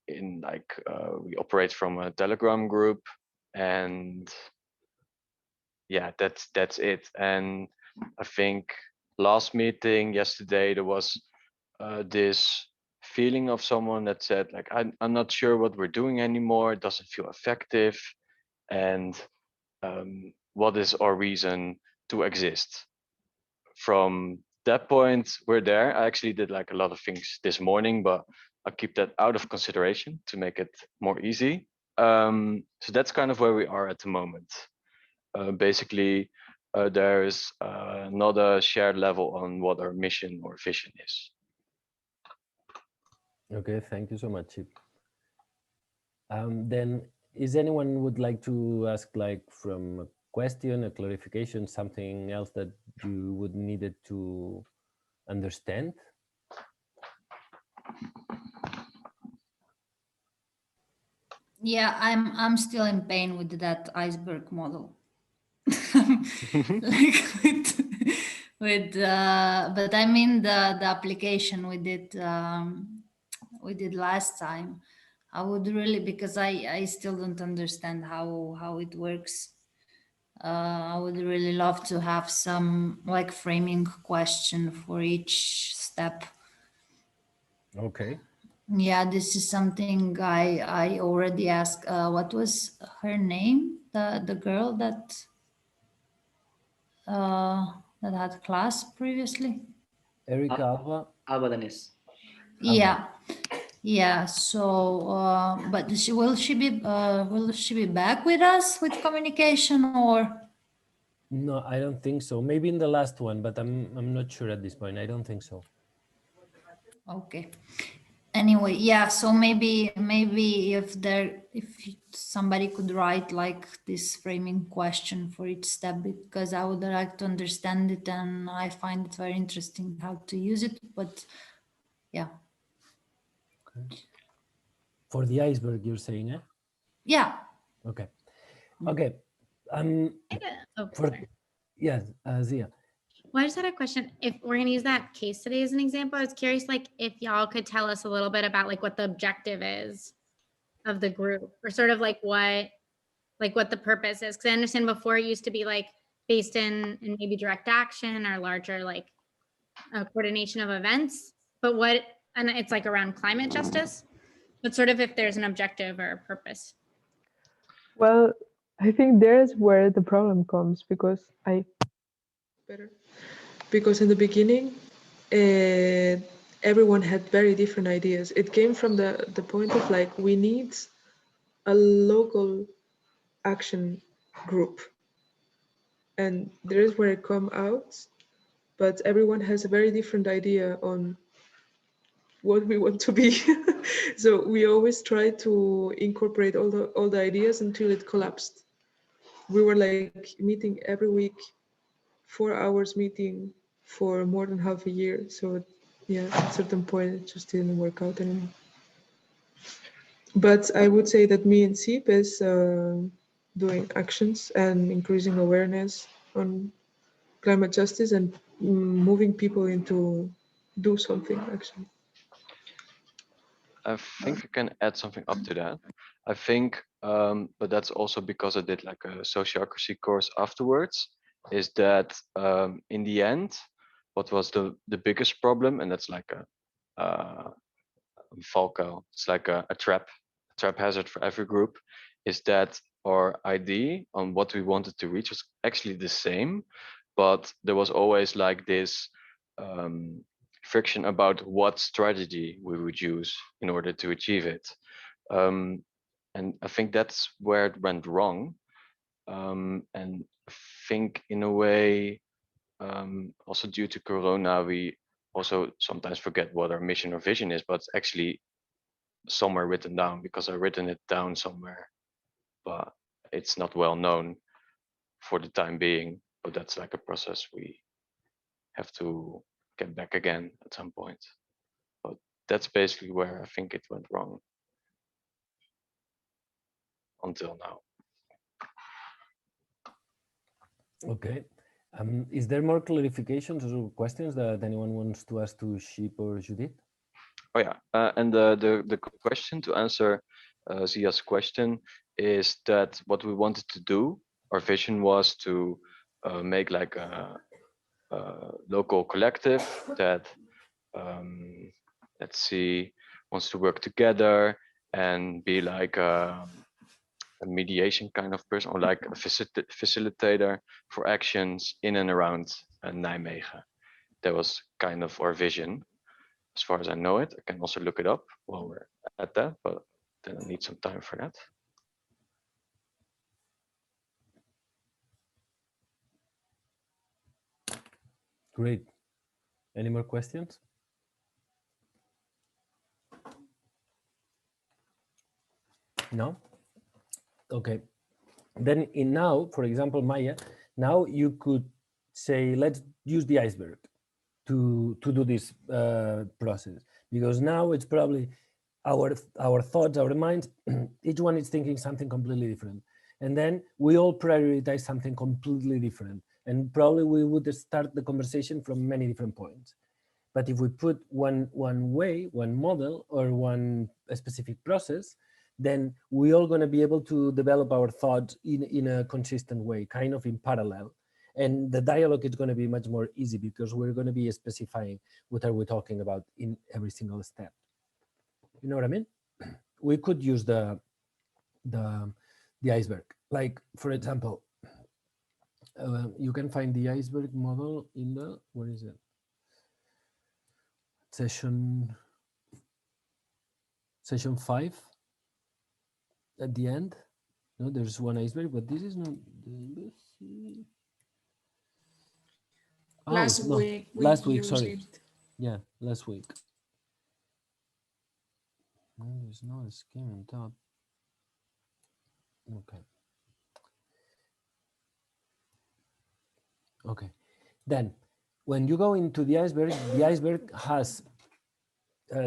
In like, we operate from a Telegram group. And yeah, that's it. And I think last meeting yesterday there was this feeling of someone that said like I'm not sure what we're doing anymore, it doesn't feel effective, and what is our reason to exist. From that point we're there. I actually did like a lot of things this morning, but I'll keep that out of consideration to make it more easy. So that's kind of where we are at the moment. Basically, there is not a shared level on what our mission or vision is. Okay, thank you so much, Chip. Then, is anyone would like to ask, like, from a question, a clarification, something else that you would needed to understand? Yeah, I'm still in pain with that iceberg model. Like with but I mean the application we did last time. I would really, because I still don't understand how it works. I would really love to have some like framing question for each step. Okay. Yeah, this is something I already asked. What was her name? The girl that had class previously. Erica Alba. Alba Danes. Yeah, yeah. So, but will she be back with us with communication or? No, I don't think so. Maybe in the last one, but I'm not sure at this point. I don't think so. Okay. Anyway, yeah. So maybe if somebody could write like this framing question for each step, because I would like to understand it and I find it very interesting how to use it. But yeah. Okay. For the iceberg, you're saying, eh? Yeah. Okay. Okay. Sorry. Yes, Zia. Well, I just had a question. If we're going to use that case study as an example, I was curious, like, if y'all could tell us a little bit about like what the objective is of the group, or sort of like what the purpose is. Because I understand before it used to be like based in maybe direct action or larger like coordination of events. But and it's like around climate justice. But sort of if there's an objective or a purpose. Well, I think there's where the problem comes because in the beginning, everyone had very different ideas. It came from the point of like, we need a local action group, and there is where it come out, but everyone has a very different idea on what we want to be. So we always try to incorporate all the ideas until it collapsed. We were like meeting every week, 4 hours meeting for more than half a year. So yeah, at a certain point it just didn't work out anymore. But I would say that me and SEEP is doing actions and increasing awareness on climate justice and moving people into do something actually. I think I can add something up to that. I think, but that's also because I did like a sociocracy course afterwards, is that in the end, what was the biggest problem, and that's like a Falco, it's like a trap hazard for every group, is that our idea on what we wanted to reach was actually the same, but there was always like this friction about what strategy we would use in order to achieve it. And I think that's where it went wrong. And I think in a way, also due to Corona, we also sometimes forget what our mission or vision is, but it's actually somewhere written down because I've written it down somewhere, but it's not well known for the time being. But that's like a process we have to get back again at some point. But that's basically where I think it went wrong until now. Okay. Is there more clarifications or questions that anyone wants to ask to Sheep or Judith? Oh yeah, and the question to answer Zia's question is that what we wanted to do, our vision was to make like a local collective that, let's see, wants to work together and be like a mediation kind of person, or like a facilitator for actions in and around Nijmegen. That was kind of our vision, as far as I know it. I can also look it up while we're at that, but then I need some time for that. Great. Any more questions? No? Okay. Then in now, for example, Maya, now you could say, let's use the iceberg to do this process, because now it's probably our thoughts, our minds, each one is thinking something completely different. And then we all prioritize something completely different. And probably we would start the conversation from many different points. But if we put one way, one model, or one specific process, then we're all going to be able to develop our thoughts in a consistent way, kind of in parallel. And the dialogue is going to be much more easy because we're going to be specifying what are we talking about in every single step. You know what I mean? We could use the iceberg. Like, for example, you can find the iceberg model in the, where is it? Session 5 at the end. No, there's one iceberg, but this is not the last week. Last week, sorry. It. Yeah, last week. No, there's no scheme on top. Okay. Okay. Then, when you go into the iceberg has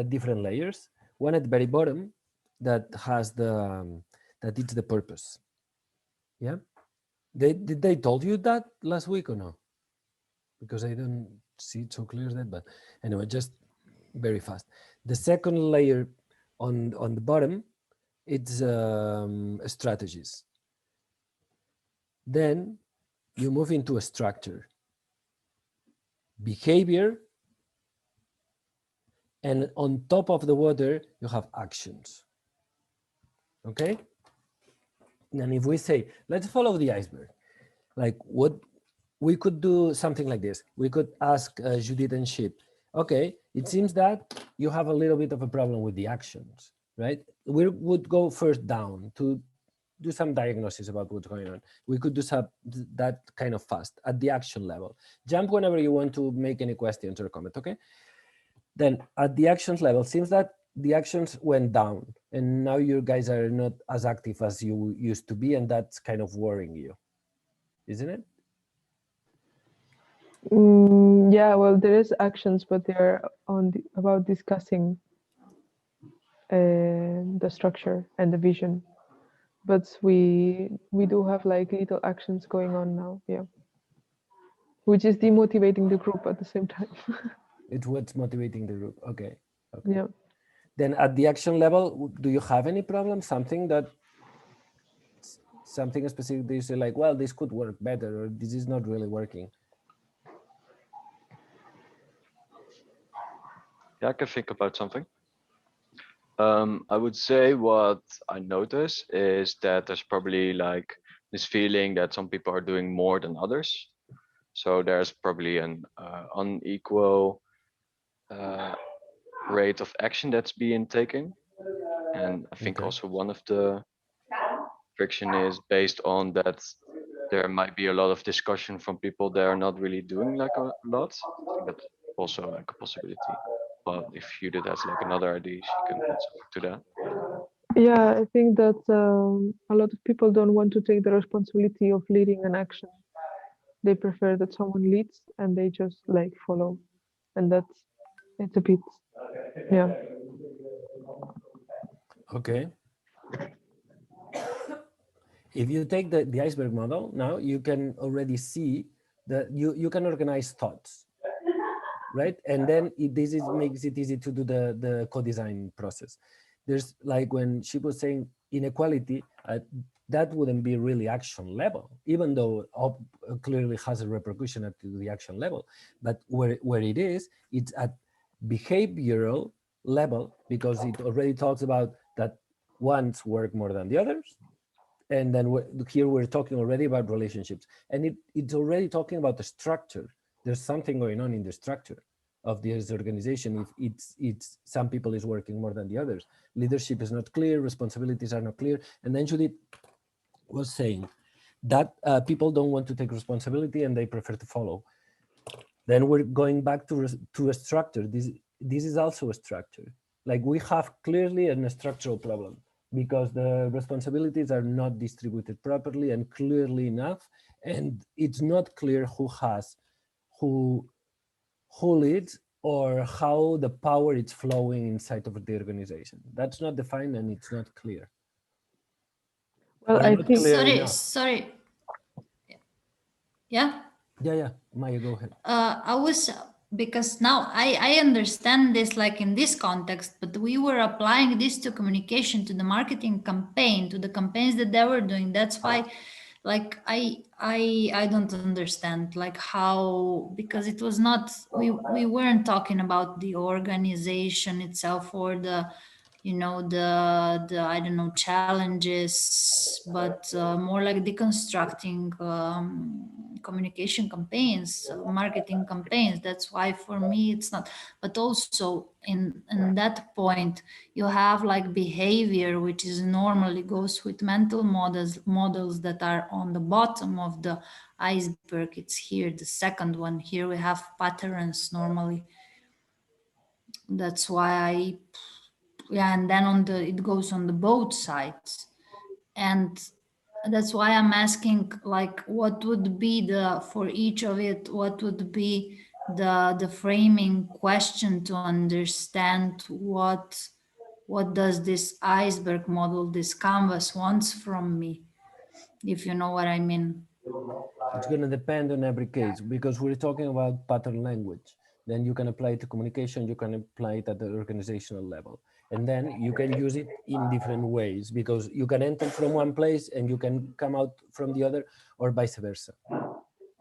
different layers. One at the very bottom that has the that it's the purpose. Yeah. Did they told you that last week or no? Because I don't see it so clear that, but anyway, just very fast. The second layer on the bottom, it's strategies. Then you move into a structure, behavior, and on top of the water, you have actions. Okay? And if we say, let's follow the iceberg, like what we could do something like this. We could ask Judith and Sheep, okay, it seems that you have a little bit of a problem with the actions, right? We would go first down to do some diagnosis about what's going on. We could do that kind of fast at the action level. Jump whenever you want to make any questions or comment, okay? Then at the actions level, seems that the actions went down and now you guys are not as active as you used to be, and that's kind of worrying you, isn't it? Yeah, well, there is actions, but they're about discussing the structure and the vision. But we do have like little actions going on now, yeah, which is demotivating the group at the same time. It's what's motivating the group. Okay. Yeah. Then at the action level, do you have any problem? Something specific that you say like, well, this could work better, or this is not really working? Yeah, I can think about something. I would say what I notice is that there's probably like this feeling that some people are doing more than others. So there's probably an unequal rate of action that's being taken. And I think also one of the friction is based on that there might be a lot of discussion from people that are not really doing like a lot. I think that's also like a possibility. But if Judith has like another idea, she can add something to that. Yeah, I think that a lot of people don't want to take the responsibility of leading an action. they prefer that someone leads and they just like follow, and it's a bit, yeah. Okay. If you take the iceberg model now, you can already see that you can organize thoughts, right? And then makes it easy to do the co-design process. There's like when she was saying inequality, that wouldn't be really action level, even though clearly has a repercussion at the action level. But where it is, it's at behavioral level, because it already talks about that ones work more than the others. And then here we're talking already about relationships, and it's already talking about the structure. There's something going on in the structure of this organization. If it's some people is working more than the others, leadership is not clear, responsibilities are not clear. And then Judith was saying that people don't want to take responsibility and they prefer to follow. Then we're going back to a structure. This is also a structure. Like we have clearly a structural problem, because the responsibilities are not distributed properly and clearly enough, and it's not clear who leads or how the power is flowing inside of the organization. That's not defined and it's not clear. Well, or I not think clear enough. Sorry. Yeah. Yeah, Maya, go ahead. I was, because now I understand this like in this context, but we were applying this to communication, to the marketing campaign, to the campaigns that they were doing. That's why like I don't understand like how, because it was not, we weren't talking about the organization itself or the, you know, the I don't know, challenges, but more like deconstructing communication campaigns, marketing campaigns. That's why for me it's not. But also in that point you have like behavior, which is normally goes with mental models that are on the bottom of the iceberg. It's here, the second one. Here we have patterns normally. That's why yeah, and then on the, it goes on the both sides. And that's why I'm asking, like, what would be the, for each of it, what would be the framing question to understand what does this iceberg model, this canvas wants from me, if you know what I mean. It's going to depend on every case, because we're talking about pattern language. Then you can apply it to communication, you can apply it at the organizational level. And then you can use it in different ways, because you can enter from one place and you can come out from the other, or vice versa.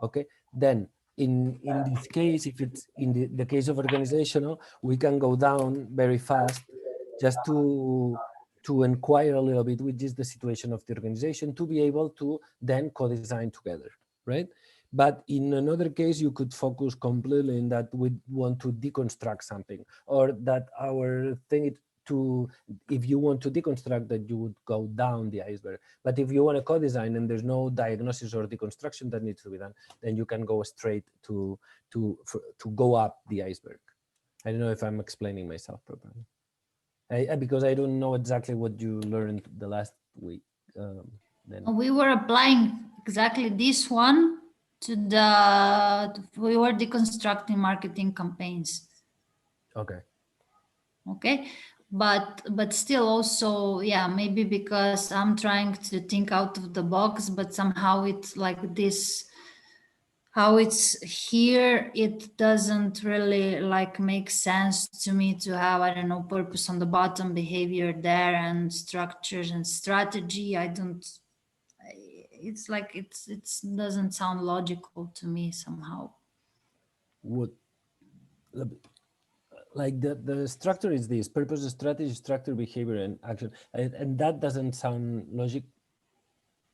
Okay, then in this case, if it's in the case of organizational, we can go down very fast just to inquire a little bit, which is the situation of the organization, to be able to then co-design together, right? But in another case, you could focus completely in that we want to deconstruct something, or that our thing is to, if you want to deconstruct that, you would go down the iceberg. But if you want to co-design and there's no diagnosis or deconstruction that needs to be done, then you can go straight to go up the iceberg. I don't know if I'm explaining myself properly. Because I don't know exactly what you learned the last week. Then we were applying exactly this one to the, we were deconstructing marketing campaigns. Okay, but still also, yeah, maybe because I'm trying to think out of the box, but somehow it's like this, how it's here, it doesn't really like make sense to me to have, I don't know, purpose on the bottom, behavior there, and structures and strategy. I don't, it's like it doesn't sound logical to me somehow. what, like the structure is this: purpose, strategy, structure, behavior, and action, and that doesn't sound logic.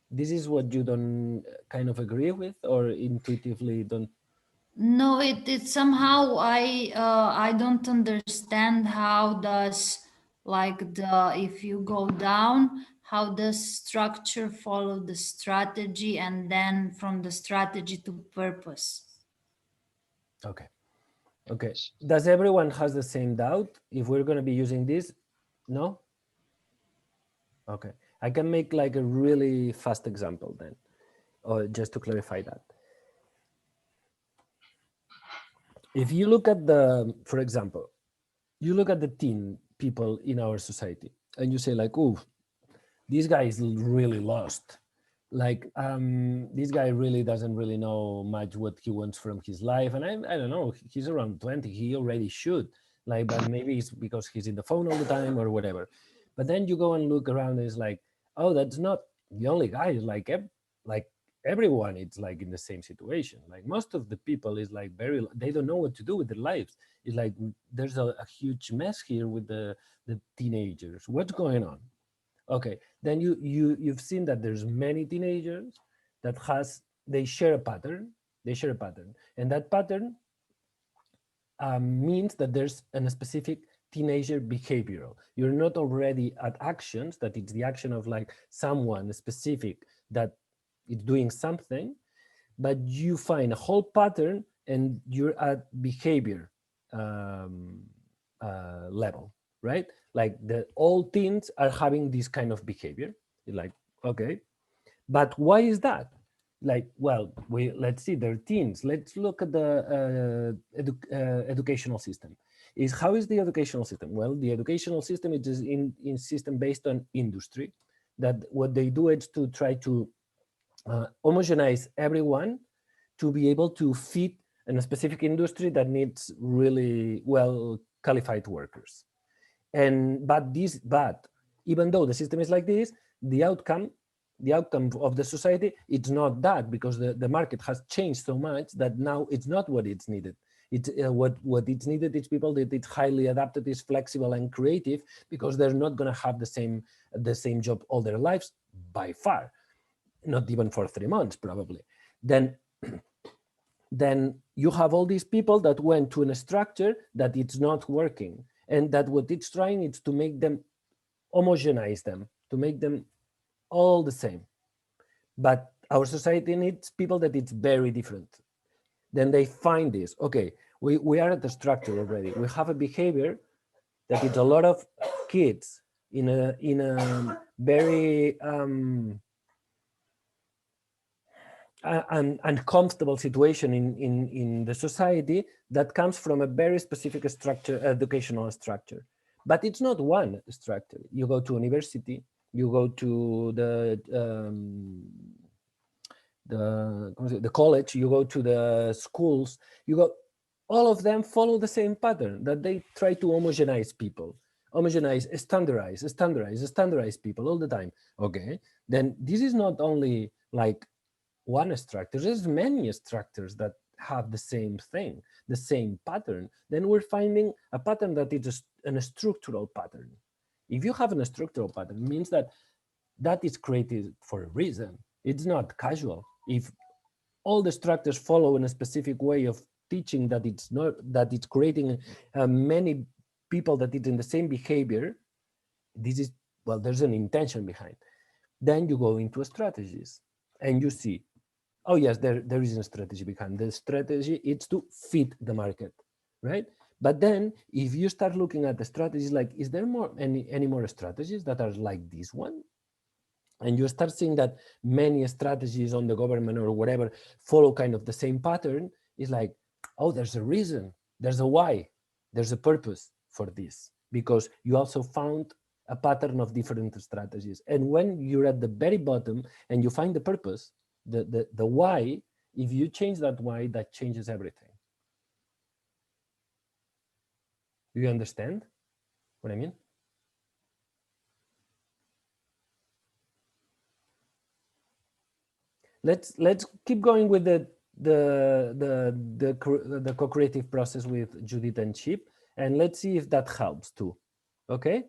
This is what you don't kind of agree with, or intuitively don't? No, it somehow I don't understand how does, like, the, if you go down, how does structure follow the strategy, and then from the strategy to purpose. Okay, does everyone has the same doubt if we're going to be using this? No? Okay, I can make like a really fast example then, or just to clarify that. if you look at the, for example, you look at the teen people in our society and you say like, oh, this guy is really lost. Like, this guy really doesn't really know much what he wants from his life. And I don't know, he's around 20, he already should. Like, but maybe it's because he's in the phone all the time or whatever. But then you go and look around and it's like, oh, that's not the only guy. It's like, like everyone, it's like in the same situation. Like most of the people is like they don't know what to do with their lives. It's like there's a huge mess here with the teenagers. What's going on? Okay, then you've seen that there's many teenagers that they share a pattern. They share a pattern, and that pattern means that there's a specific teenager behavioral. You're not already at actions, that it's the action of like someone specific that is doing something, but you find a whole pattern and you're at behavior level, right? Like all teens are having this kind of behavior. You're like, okay, but why is that? Like, well, let's see, they're teens. Let's look at the educational system. How is the educational system? Well, the educational system is in system based on industry. That what they do is to try to homogenize everyone to be able to fit in a specific industry that needs really well qualified workers. But even though the system is like this, the outcome of the society, it's not that, because the market has changed so much that now it's not what it's needed. It's what it's needed is people that it's highly adapted, is flexible and creative, because they're not going to have the same job all their lives by far, not even for 3 months probably. Then you have all these people that went to a structure that it's not working, and that what it's trying is to make them homogenize them, to make them all the same. But our society needs people that it's very different. Then they find this, okay, we are at the structure already. We have a behavior that it's a lot of kids in a very uncomfortable situation in the society that comes from a very specific structure, educational structure. But it's not one structure. You go to university, you go to the college, you go to the schools, all of them follow the same pattern, that they try to homogenize people, standardize people all the time. Okay, then this is not only like one structure, there's many structures that have the same thing, the same pattern. Then we're finding a pattern that is a structural pattern. If you have a structural pattern, it means that is created for a reason. It's not casual. If all the structures follow in a specific way of teaching, that it's creating many people that it's in the same behavior, there's an intention behind. Then you go into strategies and you see, oh yes, there is a strategy behind. The strategy is to fit the market, right? But then if you start looking at the strategies, like, is there any more strategies that are like this one? And you start seeing that many strategies on the government or whatever follow kind of the same pattern. It's like, oh, there's a reason, there's a why, there's a purpose for this, because you also found a pattern of different strategies. And when you're at the very bottom and you find the purpose, the why, if you change that why, that changes everything. Do you understand what I mean? Let's keep going with the co-creative process with Judith and Chip, and let's see if that helps too. Okay.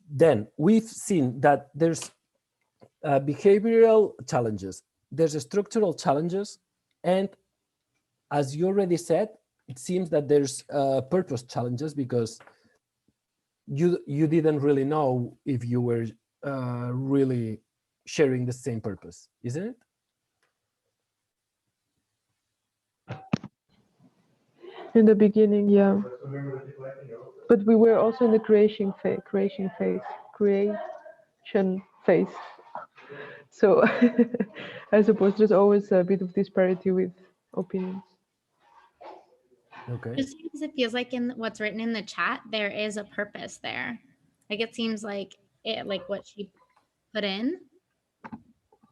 Then we've seen that there's behavioral challenges, there's structural challenges, and as you already said, it seems that there's purpose challenges, because you didn't really know if you were really sharing the same purpose, isn't it? In the beginning, yeah. But we were also in the creation phase. So I suppose there's always a bit of disparity with opinions. Okay. Just because it feels like in what's written in the chat, there is a purpose there. Like it seems like it, like what she put in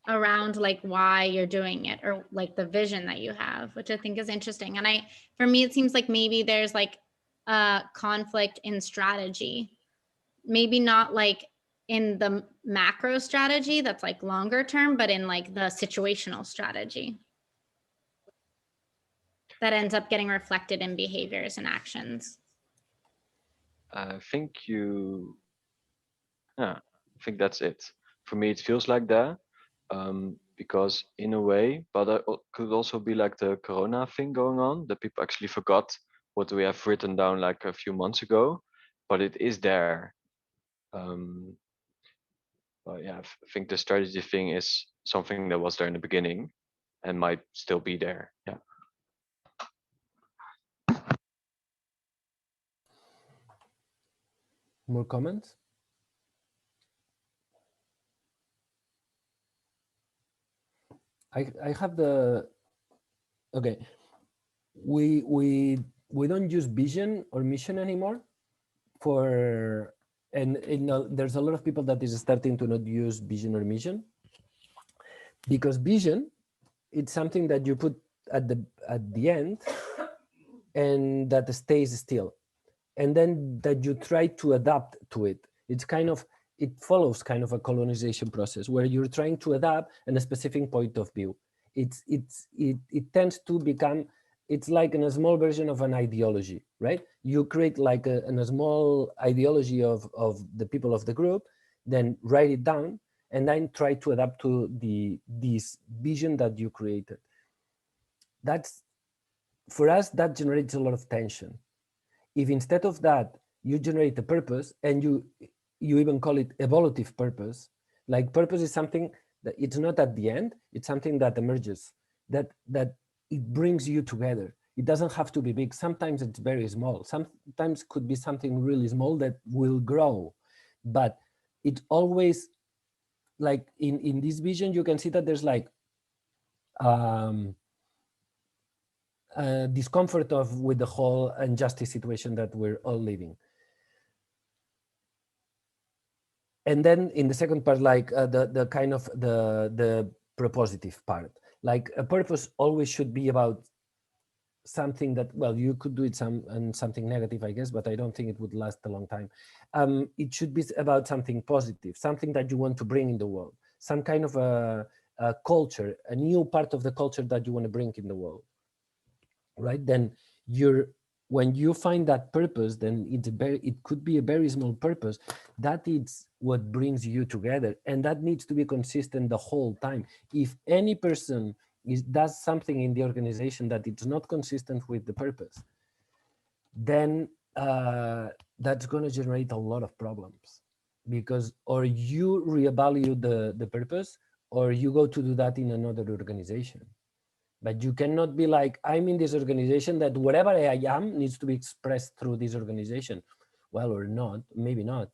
around like why you're doing it or like the vision that you have, which I think is interesting. And for me, it seems like maybe there's like a conflict in strategy, maybe not like in the macro strategy that's like longer term, but in like the situational strategy that ends up getting reflected in behaviors and actions. I think I think that's it. For me, it feels like that, because in a way, but it could also be like the Corona thing going on, that people actually forgot what we have written down like a few months ago, but it is there. But yeah, I think the strategy thing is something that was there in the beginning and might still be there. Yeah. More comments? I have the, okay. We don't use vision or mission anymore for, and there's a lot of people that is starting to not use vision or mission, because vision, it's something that you put at the end and that stays still, and then that you try to adapt to it. It's kind of, it follows kind of a colonization process where you're trying to adapt in a specific point of view. It tends to become, it's like in a small version of an ideology, right? You create like a small ideology of the people of the group, then write it down, and then try to adapt to this vision that you created. That's, for us, that generates a lot of tension. If instead of that, you generate a purpose, and you even call it evolutive purpose, like purpose is something that it's not at the end, it's something that emerges, that it brings you together. It doesn't have to be big. Sometimes it's very small. Sometimes could be something really small that will grow, but it always, like in this vision, you can see that there's like discomfort with the whole injustice situation that we're all living. And then in the second part, like the kind of the propositive part, like a purpose always should be about something that, well, you could do it something negative, I guess, but I don't think it would last a long time. It should be about something positive, something that you want to bring in the world, some kind of a culture, a new part of the culture that you want to bring in the world, right? Then when you find that purpose, then it could be a very small purpose. That is what brings you together, and that needs to be consistent the whole time. If any person does something in the organization that it's not consistent with the purpose, then that's going to generate a lot of problems, because or you reevaluate the purpose, or you go to do that in another organization. But you cannot be like, I'm in this organization that whatever I am needs to be expressed through this organization. Well, or not, maybe not.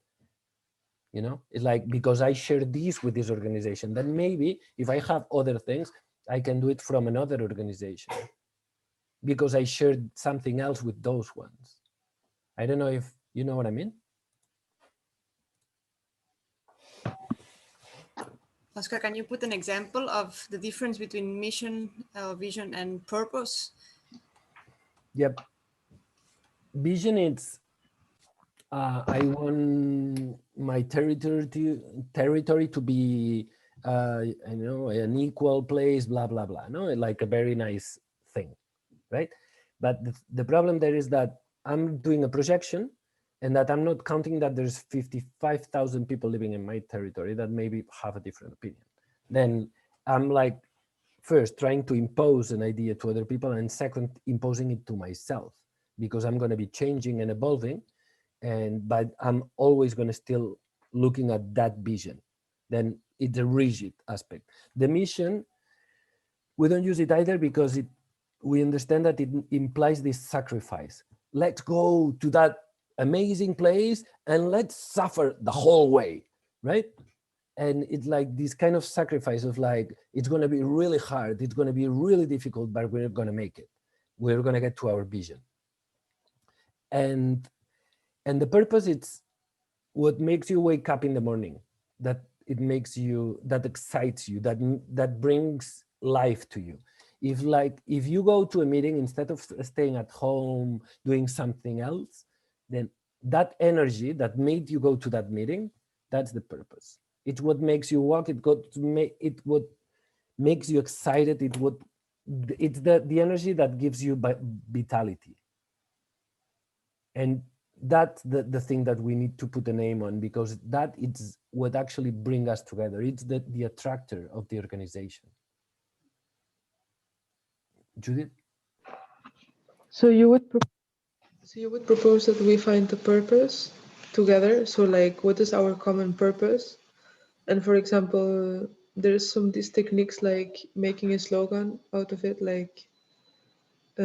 You know, it's like, because I share this with this organization, then maybe if I have other things, I can do it from another organization because I shared something else with those ones. I don't know if you know what I mean. Oscar, can you put an example of the difference between mission, vision, and purpose? Yep. Vision, it's I want my territory to be I know, an equal place, blah blah blah. No, like a very nice thing, right? But the problem there is that I'm doing a projection, and that I'm not counting that there's 55,000 people living in my territory that maybe have a different opinion. Then I'm like, first trying to impose an idea to other people, and second imposing it to myself, because I'm going to be changing and evolving, but I'm always going to still looking at that vision. Then it's a rigid aspect. The mission, we don't use it either, because we understand that it implies this sacrifice. Let's go to that amazing place and let's suffer the whole way, right? And it's like this kind of sacrifice of like, it's going to be really hard, it's going to be really difficult, but we're going to make it. We're going to get to our vision. And the purpose, it's what makes you wake up in the morning, that it makes you, that excites you, that brings life to you. If you go to a meeting instead of staying at home doing something else, then that energy that made you go to that meeting, that's the purpose. It's what makes you walk. It what makes you excited. It's the energy that gives you vitality. And that's the thing that we need to put a name on, because that is what actually brings us together. It's the attractor of the organization. Judith? So you would propose that we find the purpose together. So like, what is our common purpose? And for example, there's these techniques like making a slogan out of it, like I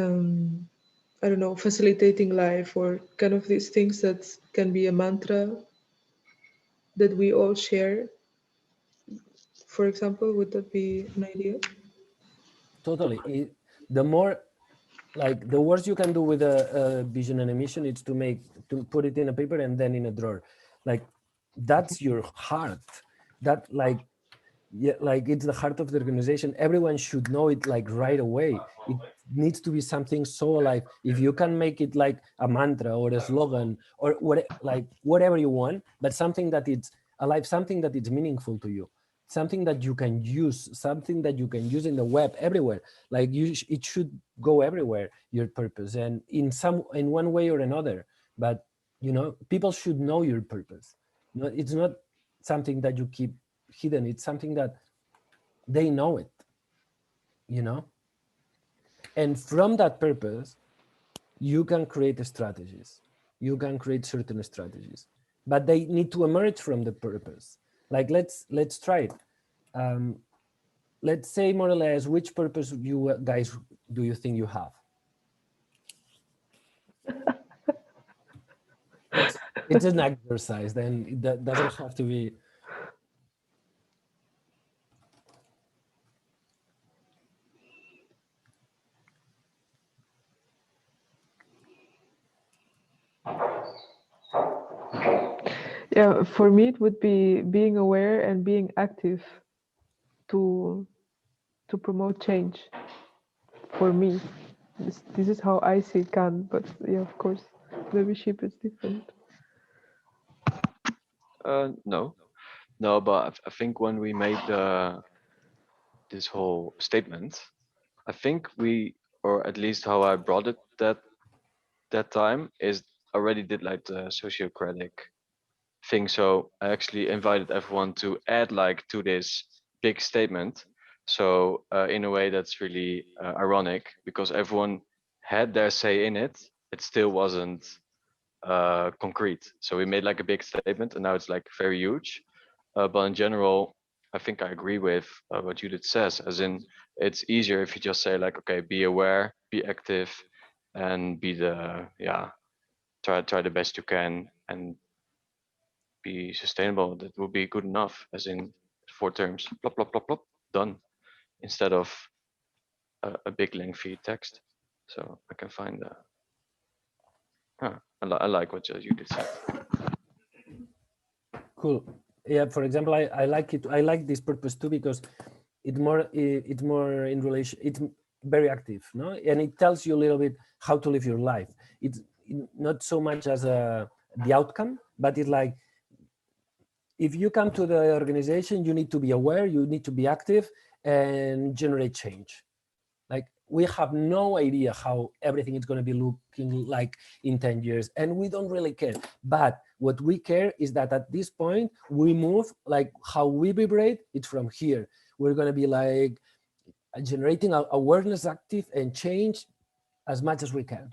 don't know, facilitating life, or kind of these things that can be a mantra that we all share. For example, would that be an idea? Totally. The more, like, the worst you can do with a vision and a mission is to put it in a paper and then in a drawer. Like, that's your heart. That, like, yeah, like, it's the heart of the organization. Everyone should know it, like, right away. It needs to be something so alive. If you can make it like a mantra or a slogan or whatever you want, but something that it's alive, something that is meaningful to you, something that you can use, something that you can use in the web everywhere. Like, it should go everywhere, your purpose, and in one way or another. But people should know your purpose. It's not something that you keep hidden. It's something that they know it, and from that purpose you can create strategies. You can create certain strategies, but they need to emerge from the purpose. Like, let's try it. Let's say more or less, which purpose you guys do you think you have? It's an exercise, then that doesn't have to be. Yeah, for me it would be being aware and being active to promote change. For me, this is how I see Can, but yeah, of course, membership is different. No, but I think when we made this whole statement, I think or at least how I brought it that time, is already did like the sociocratic thing. So I actually invited everyone to add like to this big statement. So in a way that's really ironic, because everyone had their say in it. It still wasn't concrete. So we made like a big statement, and now it's like very huge. But in general, I think I agree with what Judith says, as in it's easier if you just say like, okay, be aware, be active, and try the best you can and be sustainable. That will be good enough, as in 4 terms, plop, plop, plop, plop, done, instead of a big lengthy text. So I can find I like what Judith said. Cool. Yeah, for example, I like it. I like this purpose too, because it's more in relation. It's very active, no, and it tells you a little bit how to live your life. It's not so much as the outcome, but it's like, if you come to the organization, you need to be aware, you need to be active, and generate change. Like, we have no idea how everything is going to be looking like in 10 years, and we don't really care. But what we care is that at this point, we move, like how we vibrate, it's from here. We're going to be like generating awareness, active, and change as much as we can.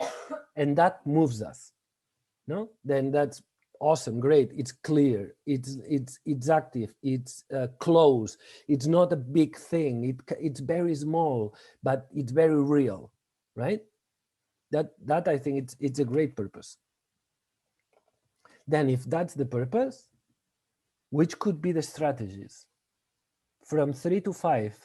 And that moves us, no? Then that's awesome, great. It's clear, it's active, it's close. It's not a big thing. It's very small, but it's very real, right? That I think it's a great purpose. Then if that's the purpose, which could be the strategies from 3 to 5,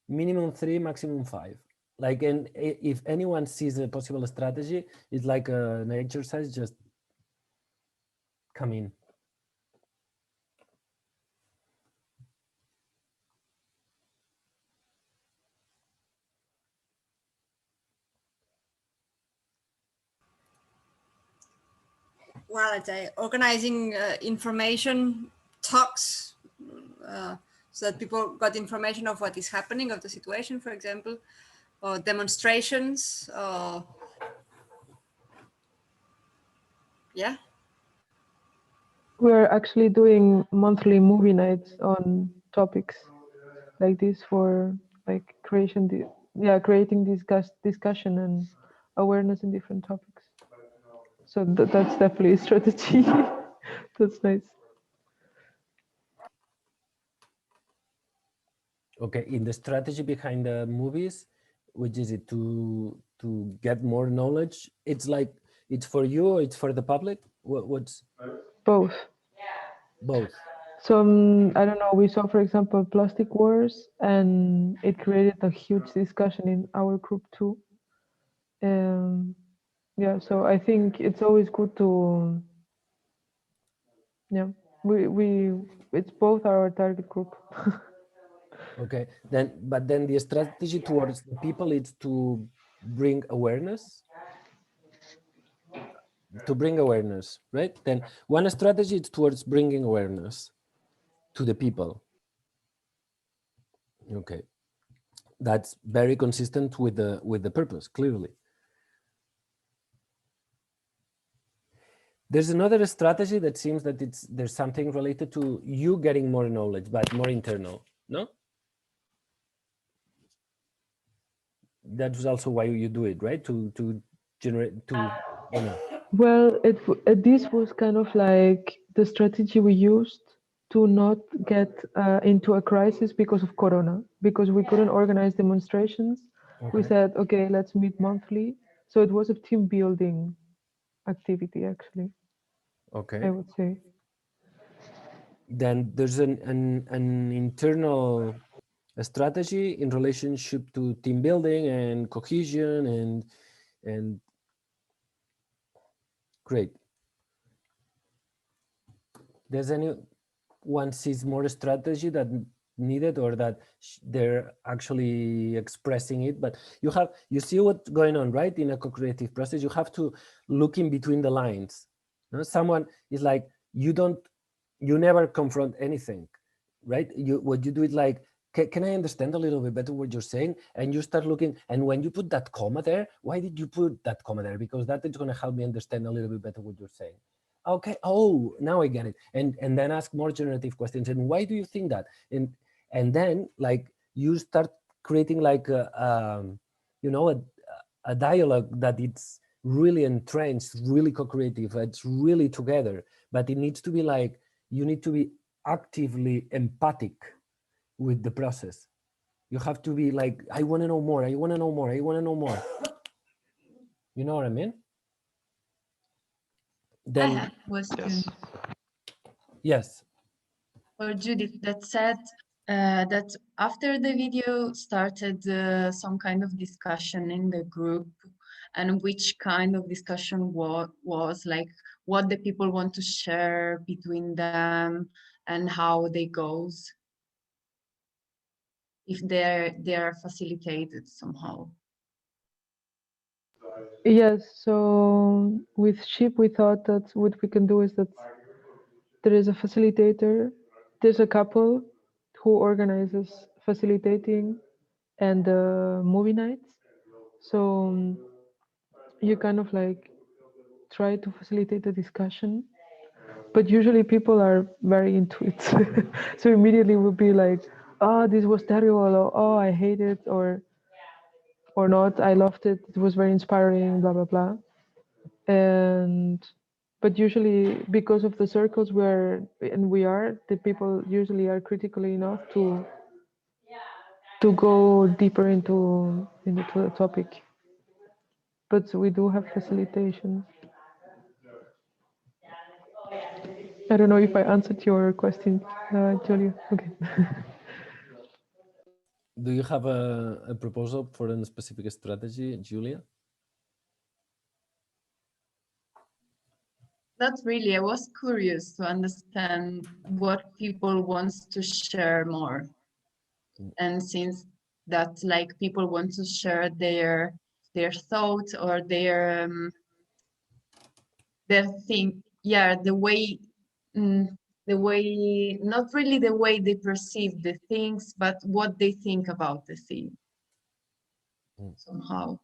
minimum 3, maximum 5. Like, and if anyone sees a possible strategy, it's like an exercise, just come in. Well, it's organizing information talks so that people got information of what is happening, of the situation, for example, or demonstrations, or yeah. We're actually doing monthly movie nights on topics like this for like creating discussion and awareness in different topics. So that's definitely a strategy. That's nice. Okay, in the strategy behind the movies, which is it to get more knowledge? It's like it's for you or it's for the public? What's both? Both. So I don't know. We saw, for example, plastic wars, and it created a huge discussion in our group too. Yeah, so I think it's always good to we it's both our target group. Okay, but then the strategy towards the people is to bring awareness. Right? Then one strategy is towards bringing awareness to the people. Okay, that's very consistent with the purpose, clearly. There's another strategy that seems that there's something related to you getting more knowledge, but more internal, no? That's also why you do it, right? To generate, to, or no? Well, this was kind of like the strategy we used to not get into a crisis because of Corona, because we couldn't organize demonstrations. Okay. We said, okay, let's meet monthly. So it was a team building activity, actually. Okay. I would say. Then there's an internal strategy in relationship to team building and cohesion and great. Does anyone sees more strategy that needed or that they're actually expressing it? But you see what's going on, right? In a co-creative process, you have to look in between the lines. No? Someone is like, you never confront anything, right? What you do is like, can I understand a little bit better what you're saying? And you start looking, and when you put that comma there, why did you put that comma there? Because that is going to help me understand a little bit better what you're saying. Okay, oh, now I get it. And then ask more generative questions. And why do you think that? And then like you start creating like a dialogue that it's really entrenched, really co-creative, it's really together, but it needs to be like, you need to be actively empathic with the process. You have to be like, I want to know more, I want to know more, I want to know more. You know what I mean? Then, I have a question. Yes. For Judith, that said that after the video started some kind of discussion in the group, and which kind of discussion was like what the people want to share between them and how they goes, if they're facilitated somehow. Yes, so with SHIP, we thought that what we can do is that there is a facilitator, there's a couple who organizes facilitating and movie nights. So you kind of like try to facilitate the discussion, but usually people are very into it. So immediately we'll be like, oh, this was terrible, or oh, I hate it, or not, I loved it, it was very inspiring, blah, blah, blah. But usually because of the circles we are, the people usually are critical enough to go deeper into the topic. But we do have facilitation. I don't know if I answered your question, Julia. Okay. Do you have a proposal for a specific strategy, Julia? Not really. I was curious to understand what people wants to share more. And since that like people want to share their thoughts or their thing, yeah, the way not really the way they perceive the things, but what they think about the thing. Somehow.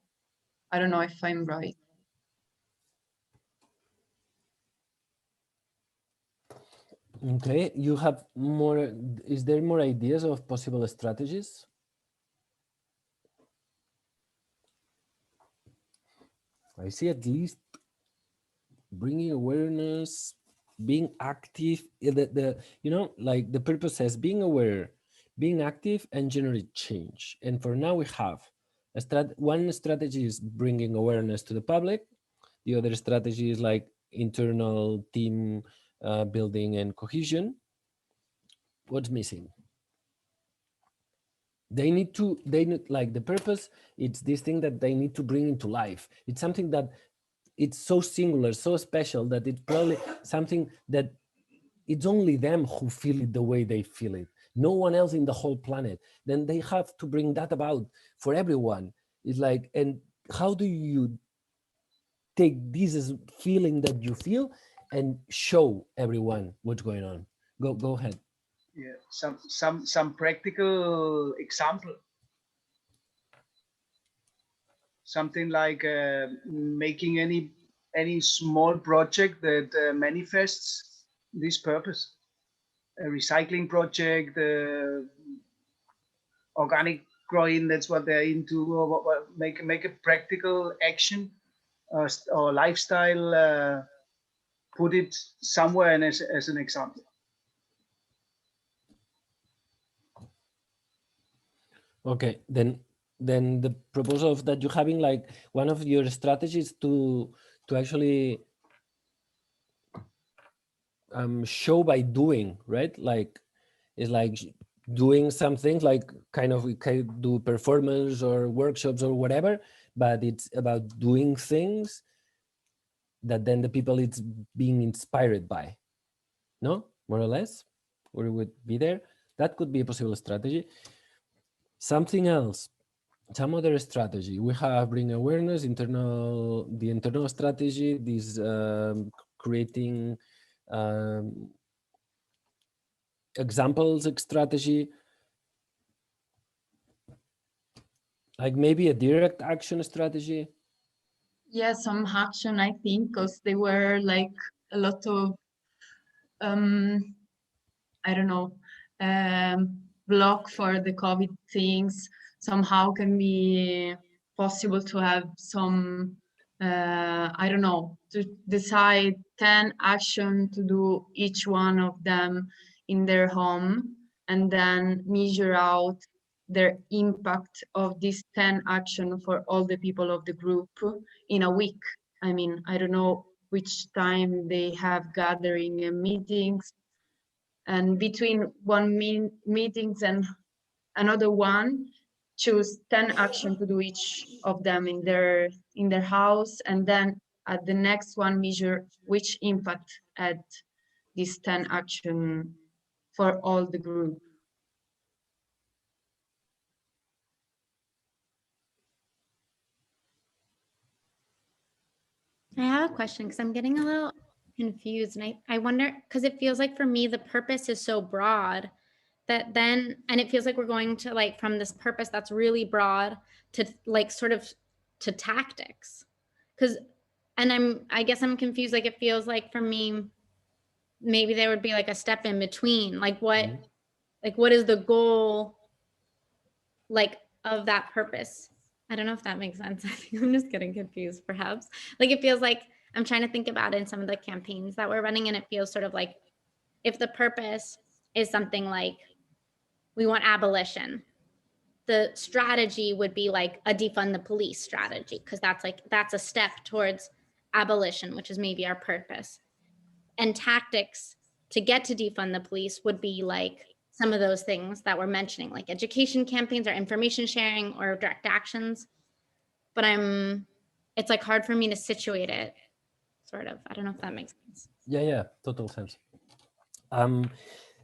I don't know if I'm right. Okay, you have more, is there more ideas of possible strategies? I see at least bringing awareness, being active, you know, like the purpose says, being aware, being active and generate change. And for now we have one strategy is bringing awareness to the public. The other strategy is like internal team building and cohesion. What's missing? They need like the purpose, it's this thing that they need to bring into life. It's something that it's so singular, so special that it's probably something that it's only them who feel it the way they feel it. No one else in the whole planet. Then they have to bring that about for everyone. It's like, and how do you take this feeling that you feel and show everyone what's going on? Go ahead. Yeah, some practical example. Something like making any small project that manifests this purpose. A recycling project, organic growing, that's what they're into, or make a practical action or lifestyle, put it somewhere and as an example. Okay, then the proposal of that you're having, like one of your strategies to actually show by doing, right? Like it's like doing some things, like kind of we can do performance or workshops or whatever, but it's about doing things that then the people it's being inspired by, no, more or less, or it would be there. That could be a possible strategy. Something else, some other strategy. We have bring awareness, the internal strategy, this creating examples strategy, like maybe a direct action strategy. Yeah, some action, I think, because they were like a lot of I don't know, block for the COVID things. Somehow can be possible to have some, I don't know, to decide 10 action to do each one of them in their home and then measure out their impact of this 10 action for all the people of the group in a week. I mean, I don't know which time they have gathering and meetings, and between meetings and another one, choose 10 action to do each of them in their house, and then at the next one measure which impact had this 10 action for all the group. I have a question because I'm getting a little confused, and I wonder, because it feels like for me the purpose is so broad that then, and it feels like we're going to like from this purpose that's really broad to like sort of to tactics, because, and I guess I'm confused. Like it feels like for me maybe there would be like a step in between, like what is the goal like of that purpose? I don't know if that makes sense. I think I'm just getting confused perhaps. Like it feels like I'm trying to think about it in some of the campaigns that we're running, and it feels sort of like if the purpose is something like we want abolition, the strategy would be like a defund the police strategy, because that's a step towards abolition, which is maybe our purpose. And tactics to get to defund the police would be like some of those things that we're mentioning, like education campaigns or information sharing or direct actions. But it's like hard for me to situate it, sort of. I don't know if that makes sense. Yeah, total sense.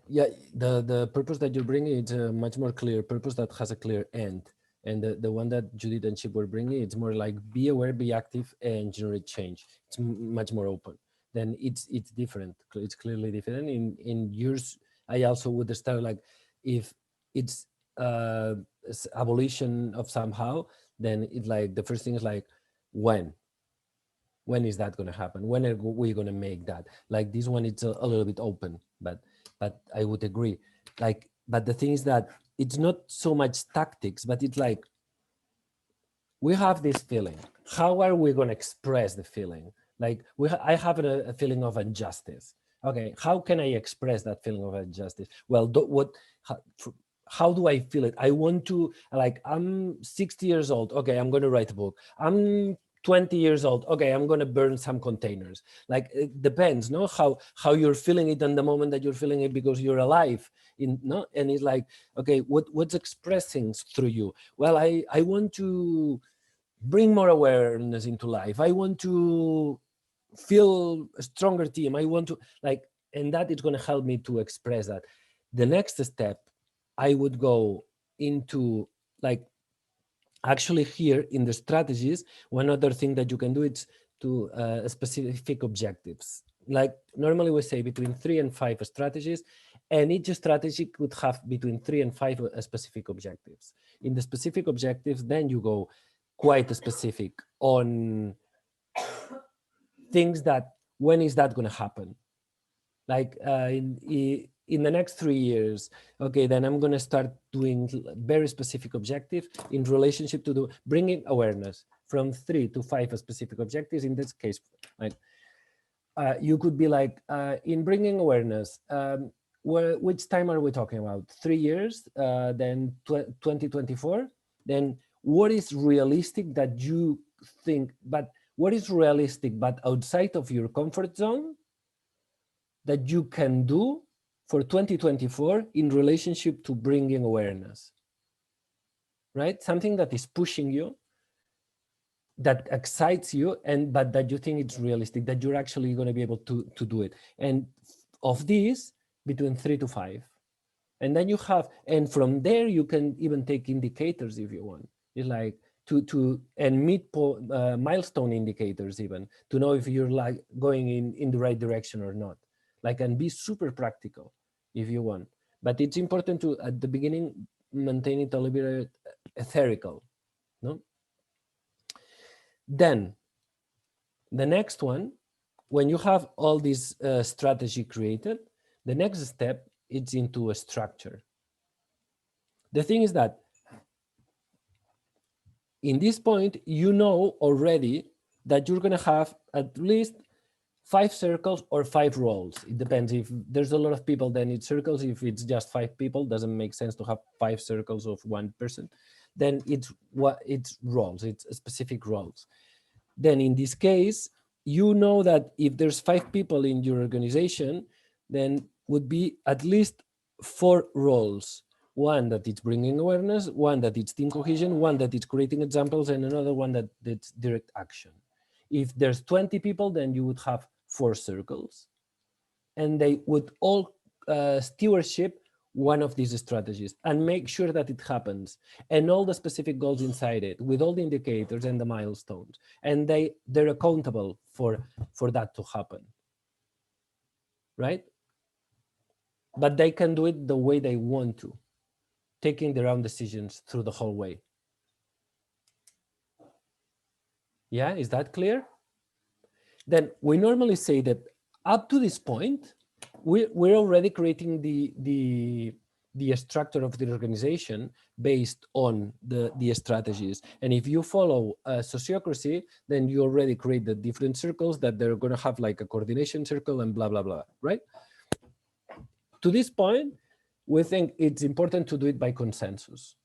Yeah, the purpose that you're bringing is a much more clear purpose that has a clear end. And the one that Judith and Chip were bringing, it's more like be aware, be active, and generate change. It's much more open. Then it's different. It's clearly different. In yours, I also would start like if it's abolition of somehow, then it's like the first thing is like when is that going to happen? When are we going to make that? Like this one, it's a little bit open, but I would agree. Like, but the thing is that it's not so much tactics, but it's like we have this feeling. How are we going to express the feeling? Like I have a feeling of injustice. Okay, how can I express that feeling of injustice? Well, how do I feel it? I want to, like, I'm 60 years old. Okay, I'm going to write a book. I'm 20 years old. Okay, I'm going to burn some containers. Like, it depends, no? How you're feeling it in the moment that you're feeling it because you're alive, no? And it's like, okay, what's expressing through you? Well, I want to bring more awareness into life. I want to feel a stronger team. I want to, like, and that is going to help me to express that. The next step, I would go into, like, actually here in the strategies, one other thing that you can do is to specific objectives. Like normally we say between 3 and 5 strategies, and each strategy could have between 3 and 5 specific objectives. In the specific objectives, then you go quite specific on things that, when is that going to happen? Like in the next 3 years, okay, then I'm going to start doing very specific objective in relationship to bringing awareness from 3 to 5 specific objectives. In this case, like you could be like, in bringing awareness, which time are we talking about? 3 years, then 2024. Then what is realistic that you think, but what is realistic but outside of your comfort zone that you can do for 2024 in relationship to bringing awareness, right? Something that is pushing you, that excites you, but that you think it's realistic, that you're actually going to be able to do it. And of these, between 3 to 5. And then you have, and from there you can even take indicators if you want. It's like and meet milestone indicators even, to know if you're like going in the right direction or not. Like, and be super practical if you want. But it's important to, at the beginning, maintain it a little bit etherical, no? Then, the next one, when you have all this strategy created, the next step is into a structure. The thing is that in this point, you know already that you're going to have at least 5 circles or 5 roles. It depends. If there's a lot of people, then it's circles. If it's just 5 people, doesn't make sense to have 5 circles of 1 person. Then it's roles. It's specific roles. Then in this case, you know that if there's 5 people in your organization, then would be at least 4 roles. One that it's bringing awareness, one that it's team cohesion, one that it's creating examples, and another one that's direct action. If there's 20 people, then you would have 4 circles, and they would all stewardship one of these strategies and make sure that it happens, and all the specific goals inside it with all the indicators and the milestones, and they're accountable for that to happen, right? But they can do it the way they want to, taking their own decisions through the whole way. Yeah, is that clear? Then we normally say that up to this point, we're already creating the structure of the organization based on the strategies. And if you follow sociocracy, then you already create the different circles that they're going to have, like a coordination circle and blah, blah, blah, right? To this point, we think it's important to do it by consensus,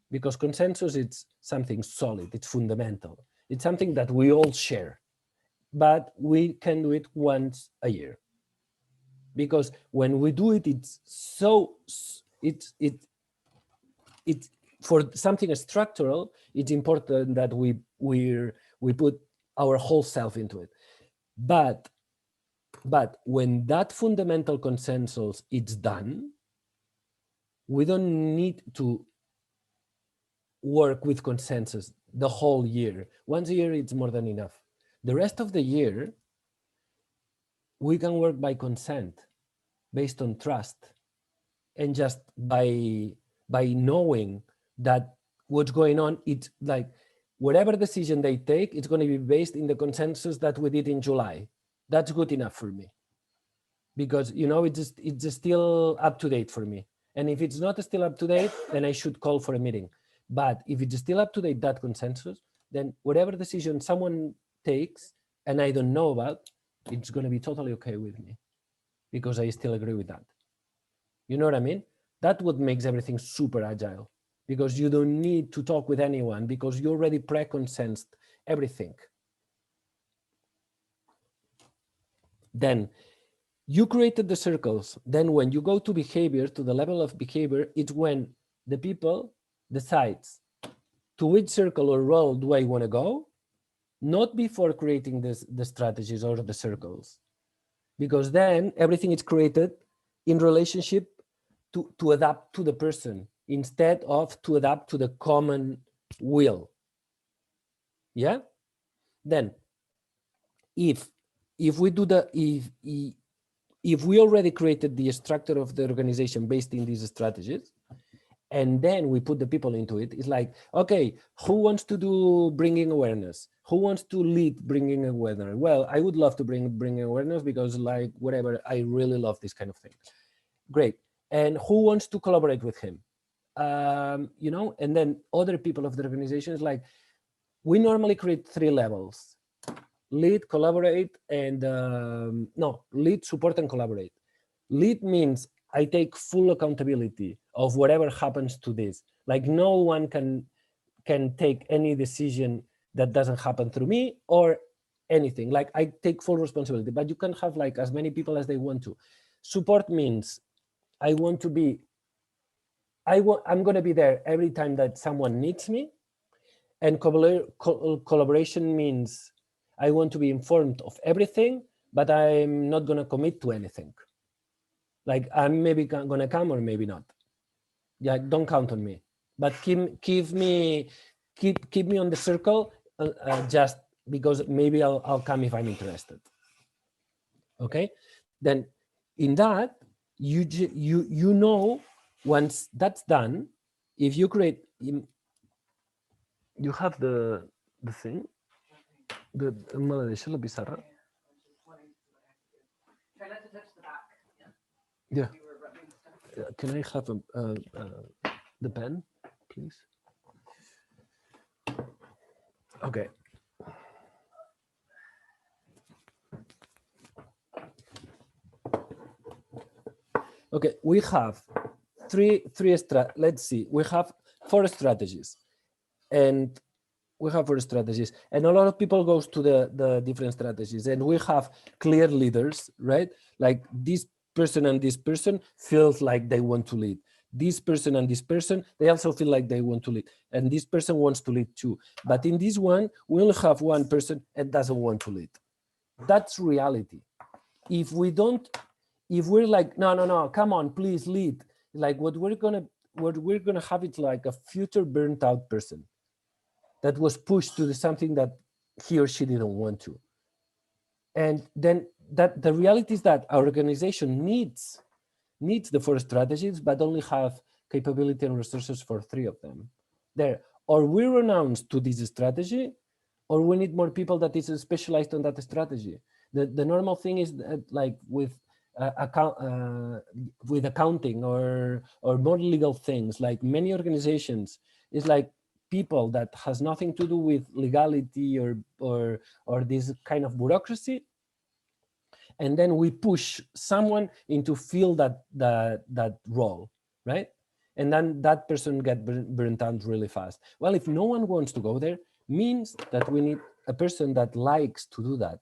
because consensus is something solid, it's fundamental. It's something that we all share, but we can do it once a year. because when we do it, it's so, it for something structural, it's important that we put our whole self into it. But when that fundamental consensus is done, we don't need to work with consensus the whole year. Once a year, it's more than enough. The rest of the year, we can work by consent, based on trust, and just by knowing that what's going on, it's like whatever decision they take, it's going to be based in the consensus that we did in July. That's good enough for me, because it's still up to date for me. And if it's not still up to date, then I should call for a meeting. But if it's still up to date, that consensus, then whatever decision someone takes and I don't know about, it's going to be totally okay with me, because I still agree with that. You know what I mean? That's what makes everything super agile, because you don't need to talk with anyone, because you already pre-consensed everything. Then you created the circles. Then when you go to behavior, to the level of behavior, it's when the people decides to which circle or role do I want to go, not before creating the strategies or the circles, because then everything is created in relationship to adapt to the person instead of to adapt to the common will. Yeah. Then if we do if we already created the structure of the organization based in these strategies, and then we put the people into it, it's like, okay, who wants to do bringing awareness? Who wants to lead bringing awareness? Well, I would love to bring awareness, because like whatever, I really love this kind of thing. Great. And who wants to collaborate with him? And then other people of the organization is like, we normally create 3 levels: lead, collaborate, and lead, support, and collaborate. Lead means I take full accountability of whatever happens to this. Like no one can take any decision that doesn't happen through me or anything. Like I take full responsibility, but you can have like as many people as they want to. Support means I'm going to be there every time that someone needs me. And collaboration means I want to be informed of everything, but I'm not going to commit to anything. Like I'm maybe going to come or maybe not. Yeah, don't count on me. But keep me on the circle just because maybe I'll come if I'm interested. Okay. Then in that, you know, once that's done, if you create, you have the thing, me la deixa la pissarra. Try not to touch the back. Yeah. Can I have the pen, please? Okay. Okay, we have let's see, we have 4 strategies, and we have 4 strategies, and a lot of people goes to the different strategies, and we have clear leaders, right? Like this person and this person feels like they want to lead. This person and this person, they also feel like they want to lead, and this person wants to lead too. But in this one, we'll have one person that doesn't want to lead. That's reality. If we're like, no, come on, please lead. Like what we're gonna have is like a future burnt out person that was pushed to do something that he or she didn't want to. And then that the reality is that our organization needs the 4 strategies, but only have capability and resources for 3 of them. There, or we renounce to this strategy, or we need more people that is specialized on that strategy. The normal thing is that, like with accounting or more legal things, like many organizations, is like people that has nothing to do with legality or this kind of bureaucracy, and then we push someone into fill that role, right? And then that person get burnt out really fast. Well, if no one wants to go there, means that we need a person that likes to do that,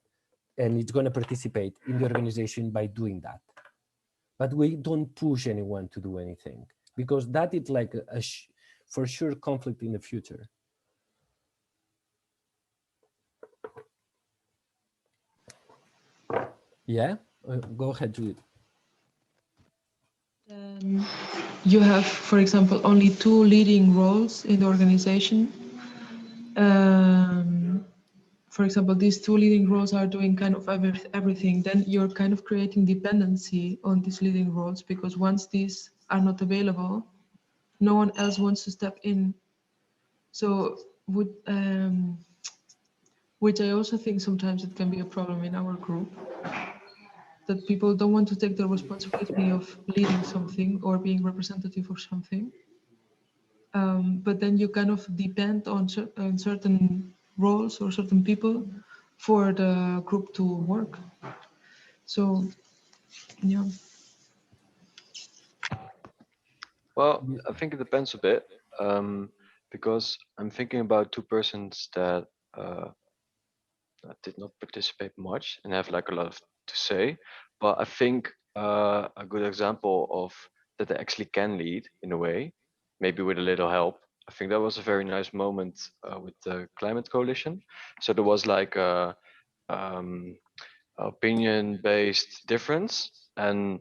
and it's going to participate in the organization by doing that. but we don't push anyone to do anything, because that is like for sure conflict in the future. Yeah, go ahead, Judith. You have, for example, only 2 leading roles in the organization. For example, these 2 leading roles are doing kind of everything. Then you're kind of creating dependency on these leading roles, because once these are not available, no one else wants to step in. So which I also think sometimes it can be a problem in our group, that people don't want to take the responsibility of leading something or being representative of something. But then you kind of depend on certain roles or certain people for the group to work. So, yeah. Well, I think it depends a bit, because I'm thinking about 2 persons that did not participate much and have like a lot to say. But I think a good example of that they actually can lead in a way, maybe with a little help. I think that was a very nice moment with the Climate Coalition. So there was like a opinion-based difference, and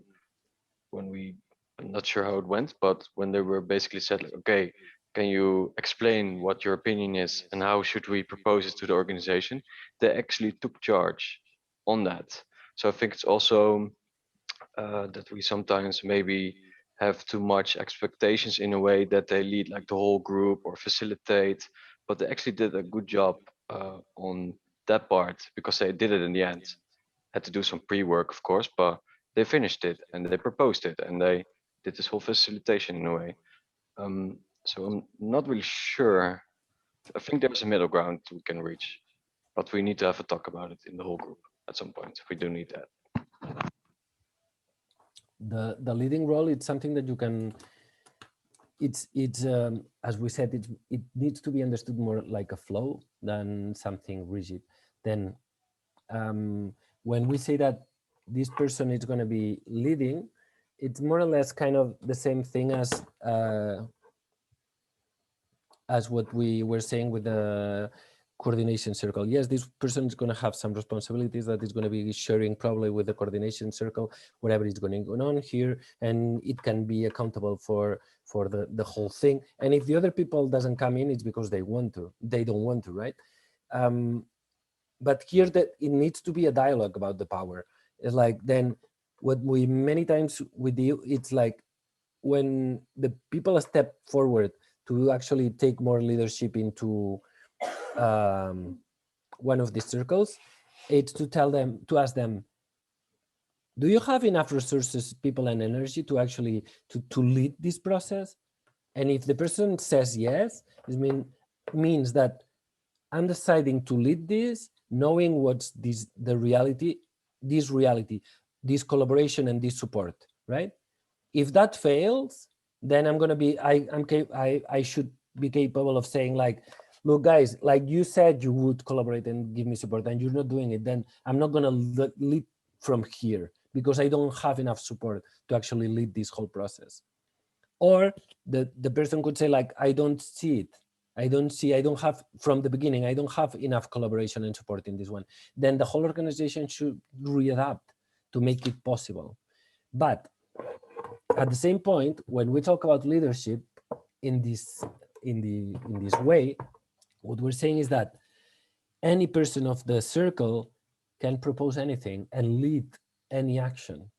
when I'm not sure how it went, but when they were basically said like, okay, can you explain what your opinion is and how should we propose it to the organization, they actually took charge on that. So I think it's also that we sometimes maybe have too much expectations in a way that they lead like the whole group or facilitate, but they actually did a good job on that part because they did it in the end. Had to do some pre-work, of course, but they finished it and they proposed it and they did this whole facilitation in a way. So I'm not really sure. I think there's a middle ground we can reach, but we need to have a talk about it in the whole group at some point. We do need that. The leading role, it's something that you can, it's as we said, it needs to be understood more like a flow than something rigid. Then when we say that this person is going to be leading, it's more or less kind of the same thing as what we were saying with the coordination circle. Yes, this person is going to have some responsibilities that is going to be sharing probably with the coordination circle, whatever is going on here, and it can be accountable for the whole thing. And if the other people doesn't come in, it's because they don't want to, right? But here that it needs to be a dialogue about the power. It's like then what we many times we do, it's like when the people step forward to actually take more leadership into one of these circles, it's to tell them, to ask them, do you have enough resources, people and energy to actually to lead this process? And if the person says yes, it means that I'm deciding to lead this, knowing what's this reality, this collaboration and this support, right? If that fails, then I'm gonna be, I should be capable of saying like, look guys, like you said you would collaborate and give me support and you're not doing it, then I'm not gonna lead from here because I don't have enough support to actually lead this whole process. Or the person could say like, I don't see it. I don't have, from the beginning, I don't have enough collaboration and support in this one. Then the whole organization should readapt to make it possible. But at the same point, when we talk about leadership in this way, what we're saying is that any person of the circle can propose anything and lead any action.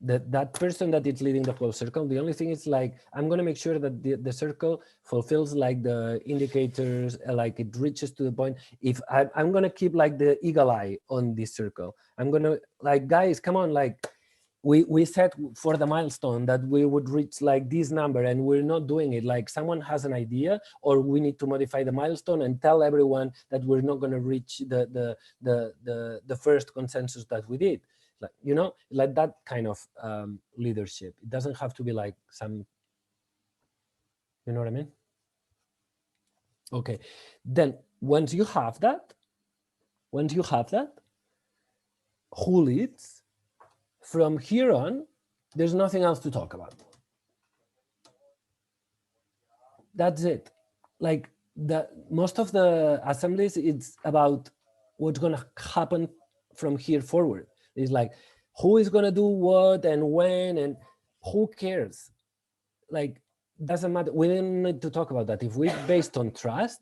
That person that is leading the whole circle, the only thing is like, I'm going to make sure that the circle fulfills like the indicators, like it reaches to the point. If I'm going to keep like the eagle eye on this circle, I'm going to like, guys, come on, like we set for the milestone that we would reach like this number and we're not doing it. Like someone has an idea, or we need to modify the milestone and tell everyone that we're not going to reach the first consensus that we did. Like, you know, like that kind of leadership. It doesn't have to be like some, you know what I mean? Okay, then once you have that, who leads? from here on, there's nothing else to talk about. That's it. Like most of the assemblies, it's about what's going to happen from here forward. It's like, who is going to do what and when, and who cares? Like, doesn't matter. We don't need to talk about that. If we're based on trust,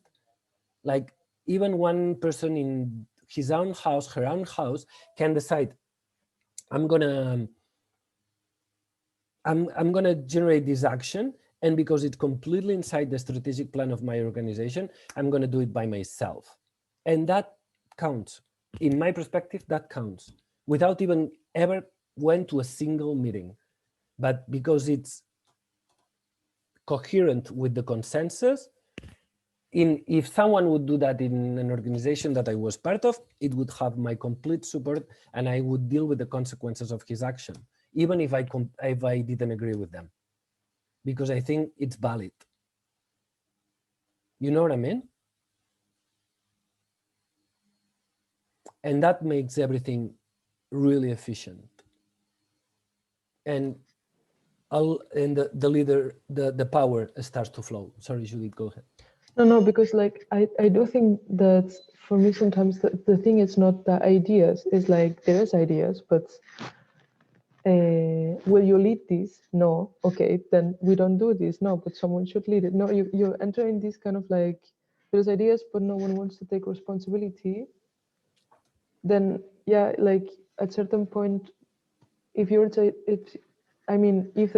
like even one person in his own house, her own house, can decide, I'm gonna generate this action, and because it's completely inside the strategic plan of my organization, I'm gonna do it by myself. And that counts. In my perspective, that counts. Without even ever went to a single meeting. But because it's coherent with the consensus, if someone would do that in an organization that I was part of, it would have my complete support, and I would deal with the consequences of his action, even if I didn't agree with them, because I think it's valid. You know what I mean? And that makes everything really efficient. And the leader, the power starts to flow. Sorry, Judith, go ahead. No, because like I do think that for me sometimes the thing is not the ideas. It's like there's ideas, but will you lead this? No. Okay, then we don't do this. No, but someone should lead it. No, you enter in this kind of like there's ideas, but no one wants to take responsibility. Then yeah, like at certain point, if there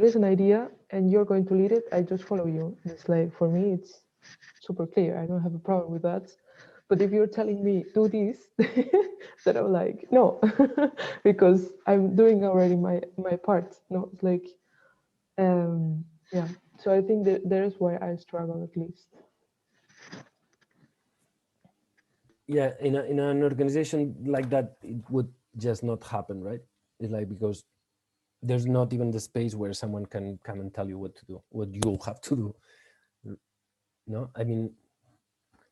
is an idea and you're going to lead it, I just follow you. It's like for me, it's super clear. I don't have a problem with that. But if you're telling me do this, then I'm like, no, because I'm doing already my part. No, it's like, yeah. So I think that there is why I struggle at least. Yeah, in an organization like that, it would just not happen, right? It's like, because there's not even the space where someone can come and tell you what to do, what you have to do. No, I mean,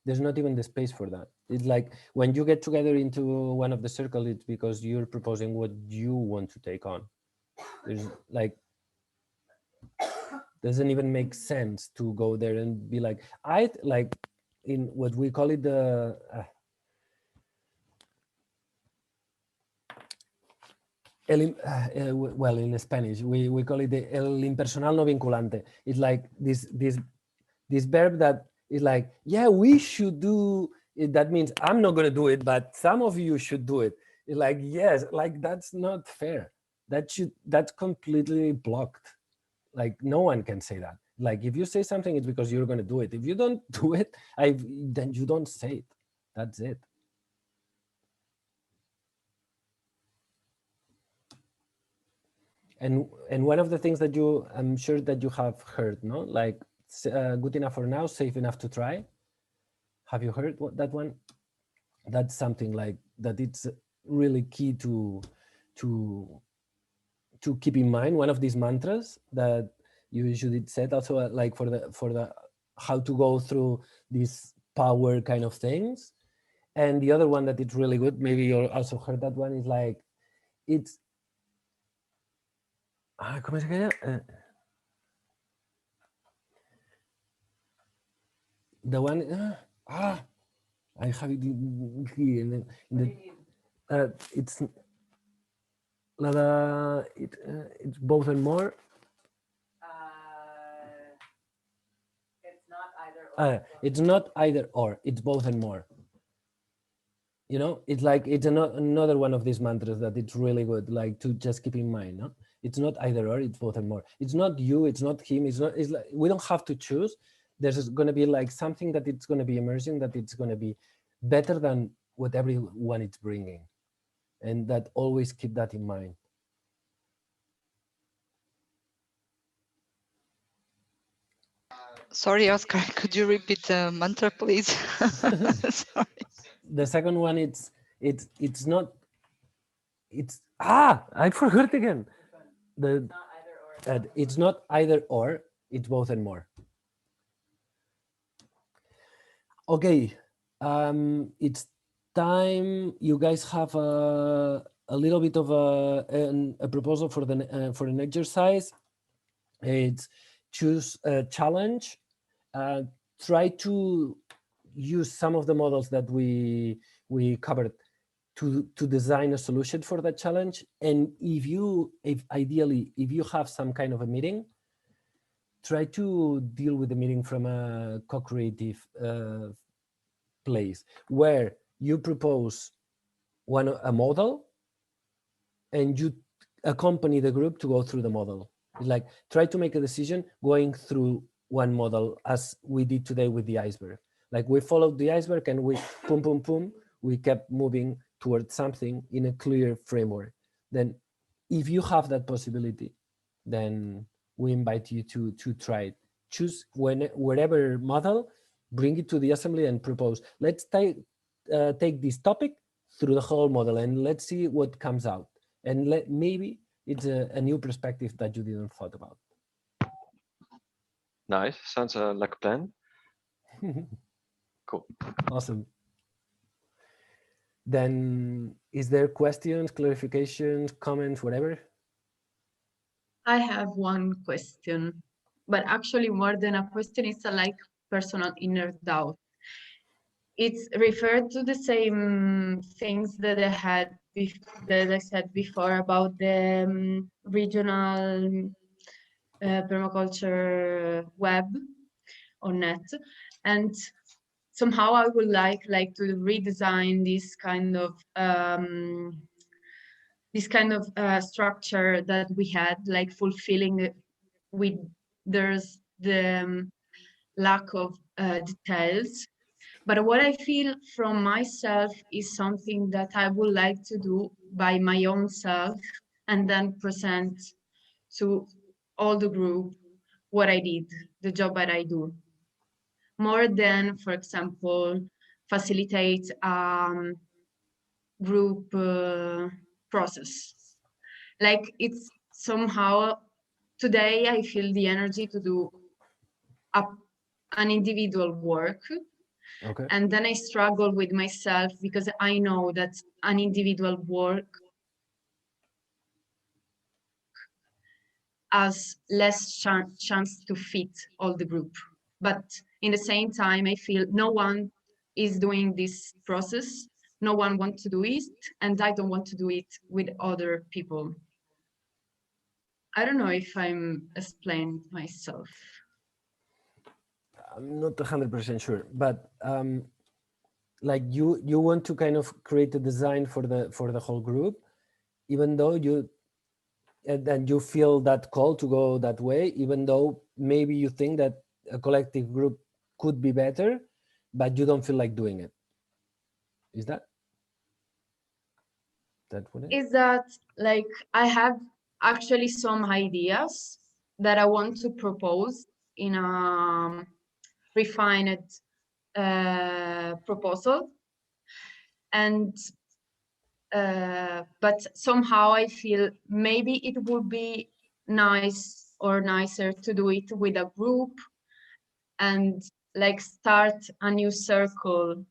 there's not even the space for that. It's like when you get together into one of the circles, it's because you're proposing what you want to take on. There's like, doesn't even make sense to go there and be like, like in what we call it the well, in Spanish we call it the el impersonal no vinculante. It's like this verb that is like, yeah, we should do it. That means I'm not going to do it, but some of you should do it. It's like, yes, like that's not fair. That's completely blocked. Like no one can say that. Like if you say something, it's because you're going to do it. If you don't do it, then you don't say it. That's it. And one of the things that I'm sure that you have heard, no, like good enough for now, safe enough to try. Have you heard that one? That's something like that. It's really key to keep in mind. One of these mantras that you usually said also, like for the how to go through these power kind of things. And the other one that it's really good, maybe you also heard that one, is like, it's ¿cómo se llama? The one I have it here it's it's both and more. It's not either or, it's both and more. You know, it's like, it's another one of these mantras that it's really good, like to just keep in mind. No, it's not either or, it's both and more. It's not you, it's not him, it's like, we don't have to choose. There's going to be like something that it's going to be emerging, that it's going to be better than what everyone is bringing, and that always keep that in mind. Sorry, Oscar, could you repeat the mantra, please? Sorry. The second one, it's not, it's I forgot again. It's not either or, it's both and more. Okay, it's time. You guys have a little bit of a proposal for an exercise. It's choose a challenge, try to use some of the models that we covered to design a solution for that challenge. And if ideally you have some kind of a meeting, try to deal with the meeting from a co-creative place where you propose a model and you accompany the group to go through the model. It's like try to make a decision going through one model, as we did today with the iceberg. Like we followed the iceberg and we boom, boom, boom, we kept moving towards something in a clear framework. Then if you have that possibility, then we invite you to try it. Choose wherever model, bring it to the assembly and propose. Let's take this topic through the whole model and let's see what comes out. And maybe it's a new perspective that you didn't thought about. Nice. Sounds like a plan. Cool. Awesome. Then is there questions, clarifications, comments, whatever? I have one question, but actually more than a question, it's a like personal inner doubt. It's referred to the same things that I had that I said before about the regional permaculture web on net, and somehow I would like to redesign this kind of structure that we had, like fulfilling with there's the lack of details. But what I feel from myself is something that I would like to do by my own self and then present to all the group what I did, the job that I do. More than, for example, facilitate group process. Like it's somehow, today I feel the energy to do an individual work. Okay. And then I struggle with myself because I know that an individual work has less chance to fit all the group. But in the same time, I feel no one is doing this process. No one wants to do it, and I don't want to do it with other people. I don't know if I'm explaining myself. I'm not 100% sure, but like you want to kind of create a design for the whole group, even though and you feel that call to go that way, even though maybe you think that a collective group could be better, but you don't feel like doing it. Is that what it is? Is that like I have actually some ideas that I want to propose in a refined proposal, and but somehow I feel maybe it would be nice or nicer to do it with a group and like start a new circle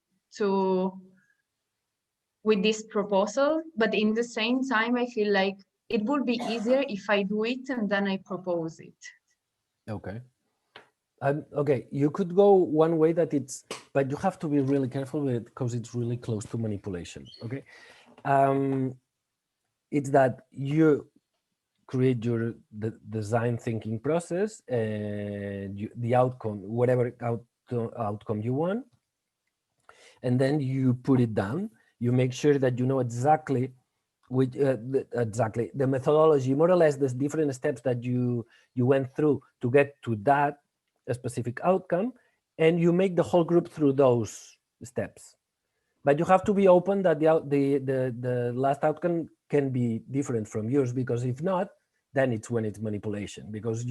with this proposal. But in the same time, I feel like it would be easier if I do it and then I propose it. Okay. Okay, you could go one way but you have to be really careful with it because it's really close to manipulation. Okay. It's that you create the design thinking process and the outcome, whatever outcome you want, and then you put it down. You make sure that you know exactly the methodology, more or less the different steps that you went through to get to that specific outcome, and you make the whole group through those steps. But you have to be open that the last outcome can be different from yours, because if not, then it's when it's manipulation, because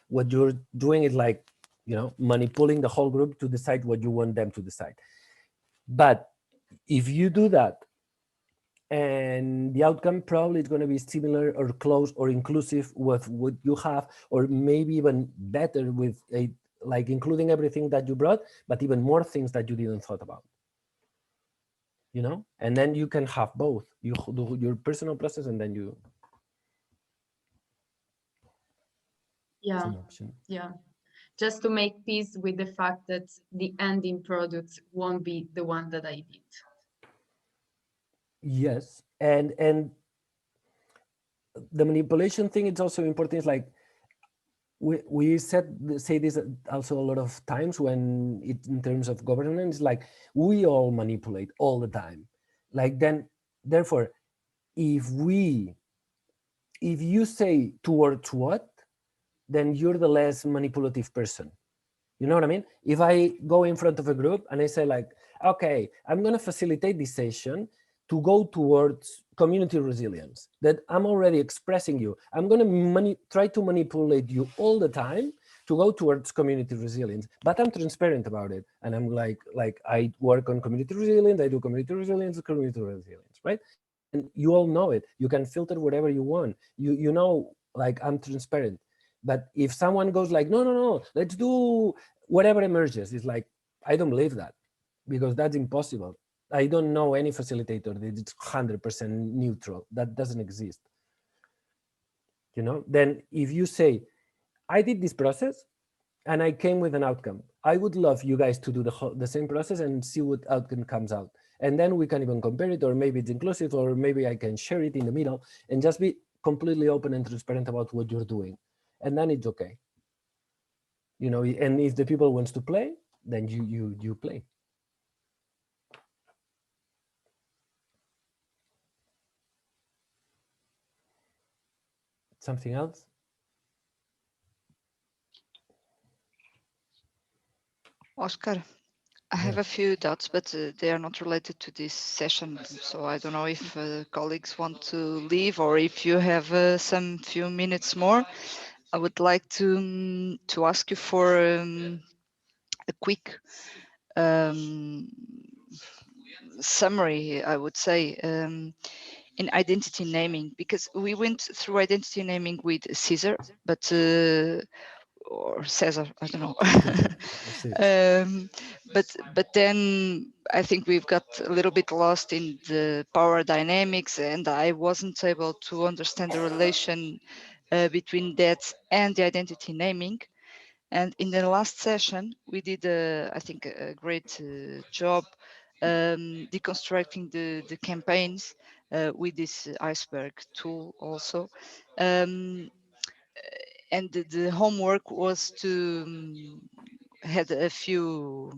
what you're doing is like, manipulating the whole group to decide what you want them to decide. But if you do that, and the outcome probably is going to be similar or close or inclusive with what you have, or maybe even better with like including everything that you brought, but even more things that you didn't thought about. you know, and then you can have both. You do your personal process and then you Yeah, some option. yeah. Just to make peace with the fact that the ending product won't be the one that I did. Yes, and the manipulation thing, it's also important. It's like we say this also a lot of times when it in terms of governance, like we all manipulate all the time. Like then, therefore, if you say towards what, then you're the less manipulative person. You know what I mean? If I go in front of a group and I say like, okay, I'm going to facilitate this session to go towards community resilience, that I'm already expressing you. I'm going to try to manipulate you all the time to go towards community resilience, but I'm transparent about it. And I'm like I work on community resilience, I do community resilience, right? And you all know it. You can filter whatever you want. You know, like I'm transparent. But if someone goes like, no, let's do whatever emerges, it's like, I don't believe that, because that's impossible. I don't know any facilitator that it's 100% neutral. That doesn't exist. You know, then if you say, I did this process and I came with an outcome, I would love you guys to do the same process and see what outcome comes out. And then we can even compare it, or maybe it's inclusive, or maybe I can share it in the middle and just be completely open and transparent about what you're doing. And then it's okay. You know, and if the people wants to play, then you play. Something else? Oscar, I have a few doubts, but they are not related to this session. So I don't know if colleagues want to leave or if you have some few minutes more. I would like to ask you for a quick summary, I would say, in identity naming, because we went through identity naming with Caesar, but or Cesar, I don't know. But then I think we've got a little bit lost in the power dynamics, and I wasn't able to understand the relation between that and the identity naming. And in the last session, we did, I think, a great job deconstructing the campaigns with this iceberg tool also. And the homework was to had a few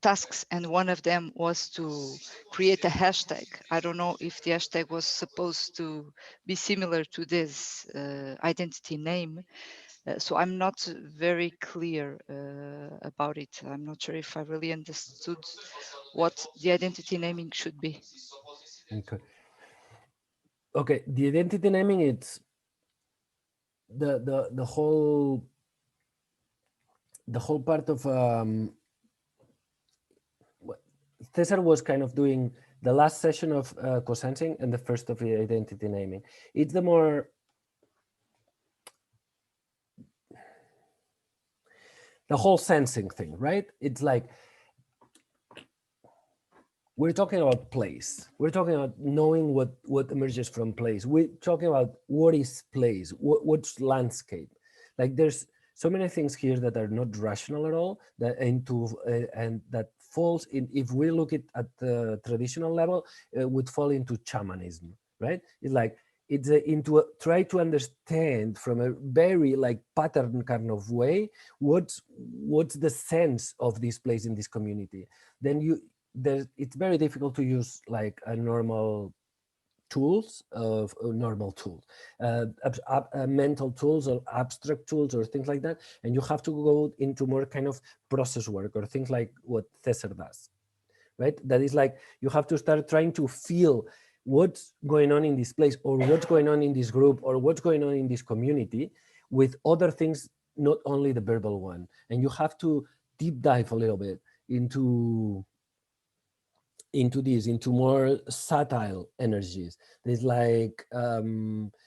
tasks, and one of them was to create a hashtag. I don't know if the hashtag was supposed to be similar to this identity name. So I'm not very clear about it. I'm not sure if I really understood what the identity naming should be. Okay. Okay, the identity naming, it's the whole part of Cesar was kind of doing the last session of co-sensing and the first of the identity naming. It's the more the whole sensing thing, right? It's like we're talking about place. We're talking about knowing what emerges from place. We're talking about what is place, what's landscape. Like there's so many things here that are not rational at all, that and that falls in, if we look at the traditional level, would fall into shamanism, right? It's like it's try to understand from a very like pattern kind of way what's the sense of this place in this community. Then it's very difficult to use like a normal tools of mental tools or abstract tools or things like that, and you have to go into more kind of process work or things like what Cesar does, right? That is like you have to start trying to feel what's going on in this place, or what's going on in this group, or what's going on in this community with other things, not only the verbal one. And you have to deep dive a little bit into more subtle energies. There's like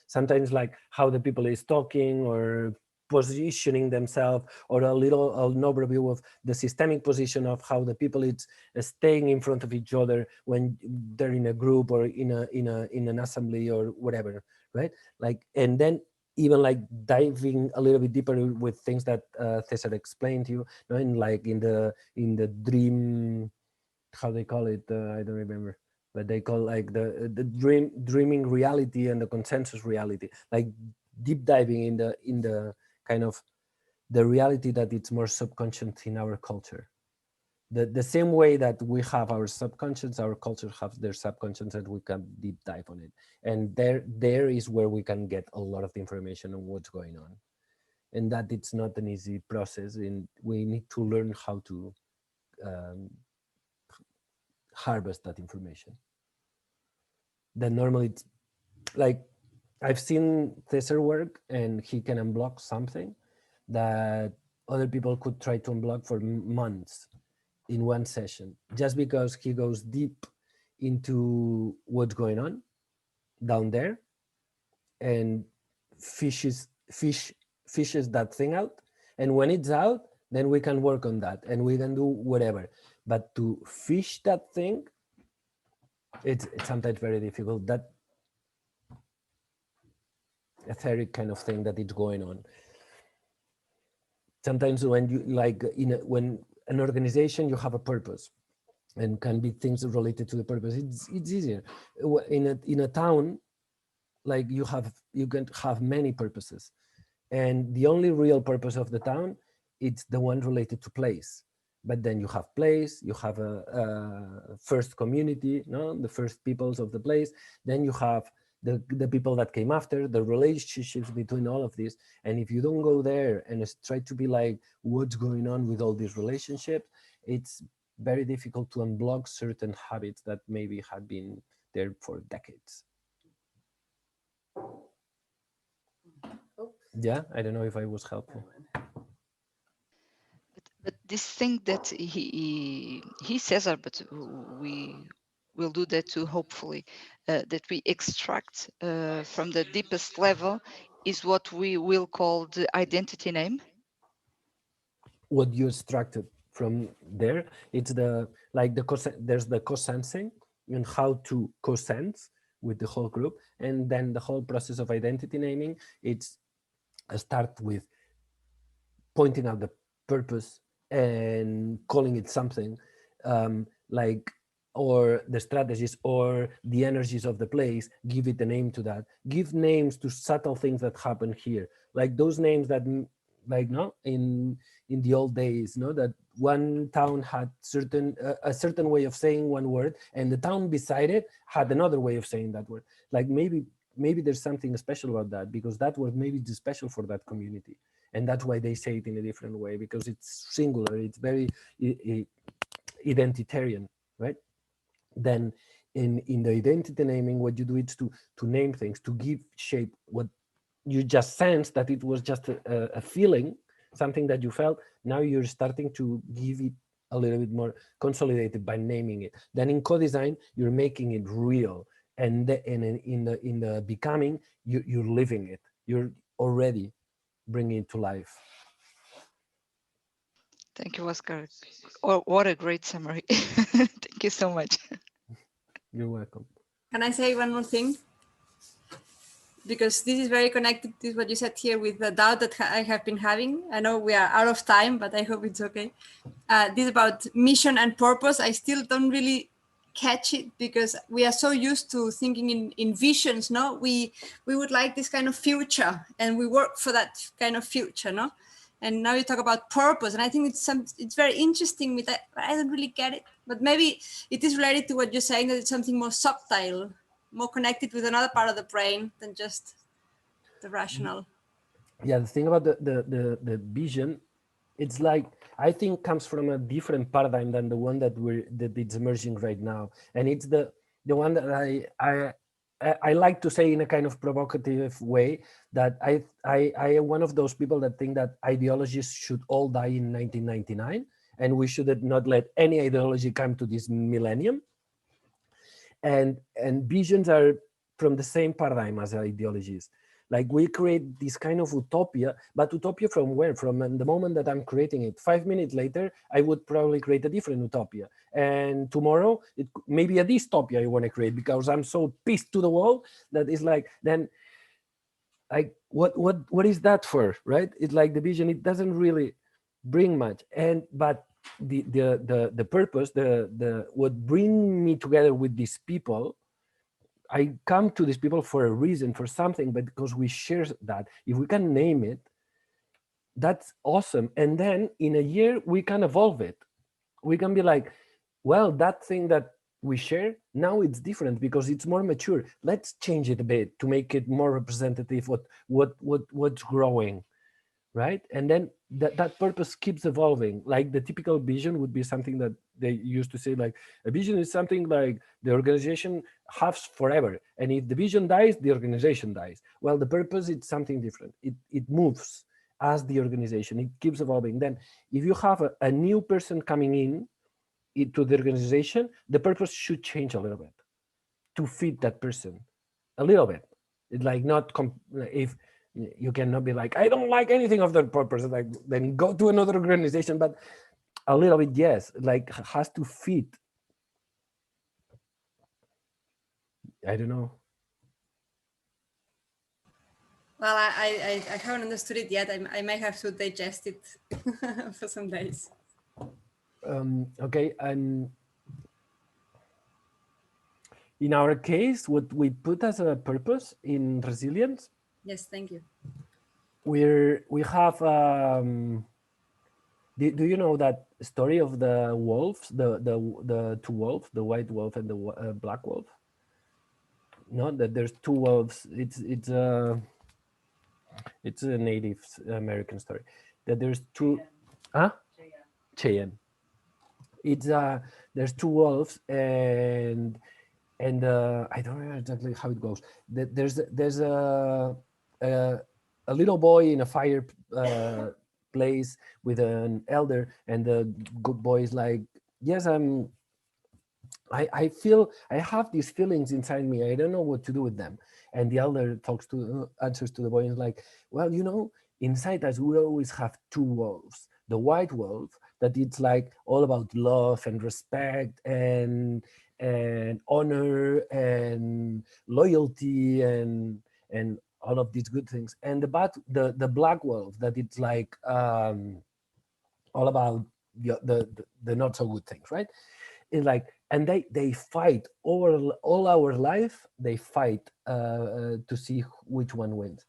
sometimes like how the people is talking, or positioning themselves, or an overview of the systemic position of how the people is staying in front of each other when they're in a group or in an assembly or whatever, right? Like, and then even like diving a little bit deeper with things that Cesar explained to you, in the dream, how they call it, I don't remember, but they call like the dreaming reality and the consensus reality, like deep diving in the kind of the reality that it's more subconscious in our culture. The same way that we have our subconscious, our culture have their subconscious, and we can deep dive on it. And there is where we can get a lot of the information on what's going on. And that it's not an easy process, and we need to learn how to harvest that information. Then normally it's like, I've seen Cesar work, and he can unblock something that other people could try to unblock for months in one session, just because he goes deep into what's going on down there and fishes that thing out. And when it's out, then we can work on that and we can do whatever. But to fish that thing, it's sometimes very difficult. That etheric kind of thing that is going on. Sometimes when you like when an organization, you have a purpose, and can be things related to the purpose. It's easier. In a town, like you can have many purposes, and the only real purpose of the town, it's the one related to place. But then you have place, you have a first community, no, the first peoples of the place. Then you have the people that came after, the relationships between all of this. And if you don't go there and try to be like, what's going on with all these relationships, it's very difficult to unblock certain habits that maybe had been there for decades. Yeah, I don't know if I was helpful. But this thing that he says, but we will do that too, hopefully, that we extract from the deepest level is what we will call the identity name. What you extracted from there, it's there's the co-sensing and how to co-sense with the whole group. And then the whole process of identity naming, it's a start with pointing out the purpose and calling it something, or the strategies or the energies of the place, give it a name to that. Give names to subtle things that happen here, like those names that, like, no, in the old days, no, that one town had a certain way of saying one word, and the town beside it had another way of saying that word. Like maybe there's something special about that, because that word maybe is special for that community, and that's why they say it in a different way, because it's singular, it's very identitarian, right? Then in the identity naming, what you do is to name things, to give shape. What you just sensed that it was just a feeling, something that you felt. Now you're starting to give it a little bit more consolidated by naming it. Then in co-design, you're making it real, and in the becoming, you're living it. You're already bringing it to life. Thank you, Oscar. Oh, what a great summary. Thank you so much. You're welcome. Can I say one more thing? Because this is very connected to what you said here with the doubt that I have been having. I know we are out of time, but I hope it's okay. This about mission and purpose, I still don't really catch it, because we are so used to thinking in visions, no? We would like this kind of future, and we work for that kind of future, no? And now you talk about purpose, and I think it's very interesting with that. I don't really get it, but maybe it is related to what you're saying, that it's something more subtle, more connected with another part of the brain than just the rational. Yeah, the thing about the vision, it's like, I think comes from a different paradigm than the one that it's emerging right now, and it's the one that I like to say in a kind of provocative way, that I am one of those people that think that ideologies should all die in 1999, and we should not let any ideology come to this millennium. And visions are from the same paradigm as ideologies. Like we create this kind of utopia, but utopia from where? From the moment that I'm creating it. 5 minutes later, I would probably create a different utopia. And tomorrow, it may be a dystopia I want to create because I'm so pissed to the wall that it's like, then like what is that for, right? It's like the vision, it doesn't really bring much. And but the purpose, the what bring me together with these people, I come to these people for a reason, for something, but because we share that. If we can name it, that's awesome. And then in a year we can evolve it. We can be like, well, that thing that we share now, it's different because it's more mature. Let's change it a bit to make it more representative of what's growing, right? And then that purpose keeps evolving. Like the typical vision would be something that they used to say, like a vision is something like the organization has forever, and if the vision dies, the organization dies. Well, the purpose, it's something different. It moves as the organization, it keeps evolving. Then if you have a new person coming in to the organization, the purpose should change a little bit to fit that person a little bit. It's like not if you cannot be like, I don't like anything of that purpose, like then go to another organization, but a little bit, yes, like has to fit. I don't know. Well, I haven't understood it yet. I might have to digest it for some days. Okay, and in our case, what we put as a purpose in resilience, Yes, thank you. we have do you know that story of the wolves, the two wolves, the white wolf and the black wolf? No, that there's two wolves. It's a Native American story. That there's two, huh? Cheyenne. It's there's two wolves and I don't remember exactly how it goes. There's a little boy in a fire place with an elder, and the good boy is like, yes, I feel, I have these feelings inside me. I don't know what to do with them. And the elder talks to answers to the boy and is like, well, you know, inside us we always have two wolves. The white wolf, that it's like all about love and respect and honor and loyalty and all of these good things. And the black wolf, that it's like all about the not so good things, right? It's like, and they fight over all our life. They fight to see which one wins.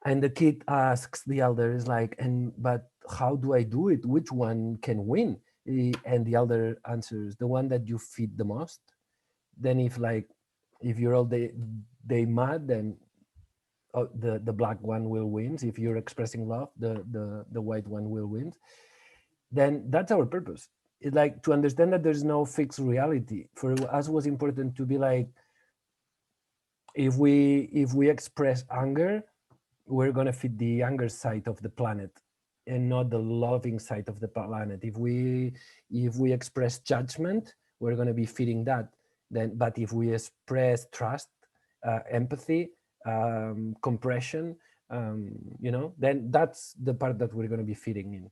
And the kid asks the elder, is like, but how do I do it? Which one can win? And the elder answers, the one that you feed the most. Then if you're all day mad, then the black one will win. If you're expressing love, the white one will win. Then that's our purpose. It's like to understand that there's no fixed reality. For us, was important to be like, if we express anger, we're going to feed the anger side of the planet and not the loving side of the planet. If we express judgment, we're going to be feeding that. Then, but if we express trust, empathy, compression, then that's the part that we're going to be feeding in.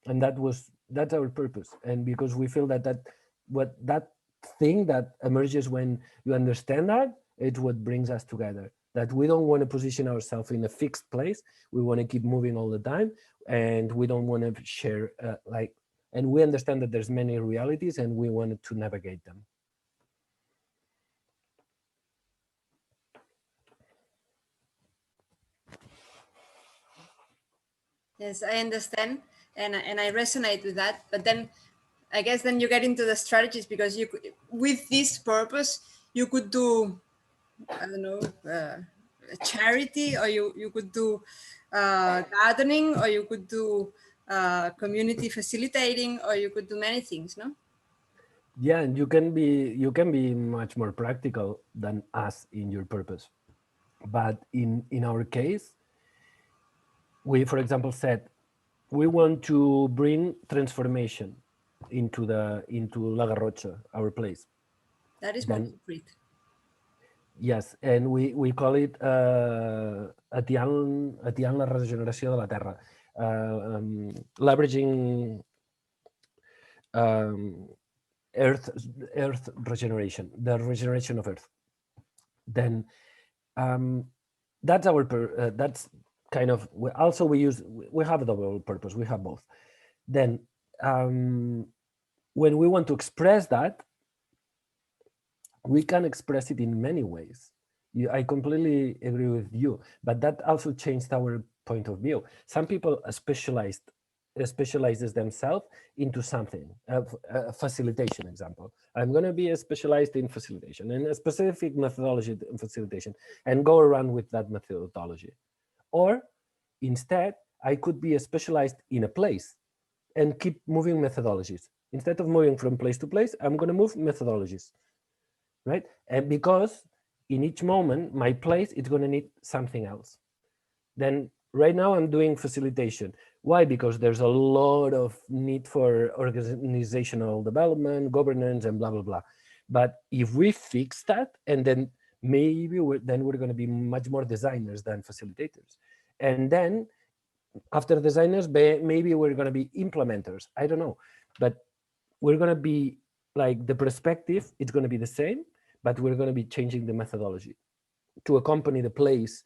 And that's our purpose. And because we feel that thing that emerges when you understand that, it's what brings us together. That we don't want to position ourselves in a fixed place. We want to keep moving all the time, and we don't want to share and we understand that there's many realities, and we wanted to navigate them. Yes, I understand, and I resonate with that. But then, I guess then you get into the strategies, because you could, with this purpose, you could do, I don't know, charity, or you could do gardening, or you could do community facilitating, or you could do many things, no? Yeah, and you can be much more practical than us in your purpose. But in our case, we, for example, said we want to bring transformation into La Garrocha, our place. That is more concrete. Yes, and we call it atiant la regeneració de la Terra, leveraging Earth regeneration, the regeneration of Earth. Then that's our that's kind of also we have a double purpose. We have both. Then when we want to express that, we can express it in many ways. I completely agree with you, but that also changed our point of view. Some people specializes themselves into something. Facilitation example. I'm going to be specialized in facilitation and a specific methodology in facilitation and go around with that methodology. Or instead, I could be specialized in a place and keep moving methodologies. Instead of moving from place to place, I'm going to move methodologies. Right? And because in each moment, my place is going to need something else. Then right now I'm doing facilitation. Why? Because there's a lot of need for organizational development, governance, and blah, blah, blah. But if we fix that, and then maybe we're going to be much more designers than facilitators. And then after designers, maybe we're going to be implementers. I don't know. But we're going to be like the perspective, it's going to be the same, but we're going to be changing the methodology to accompany the place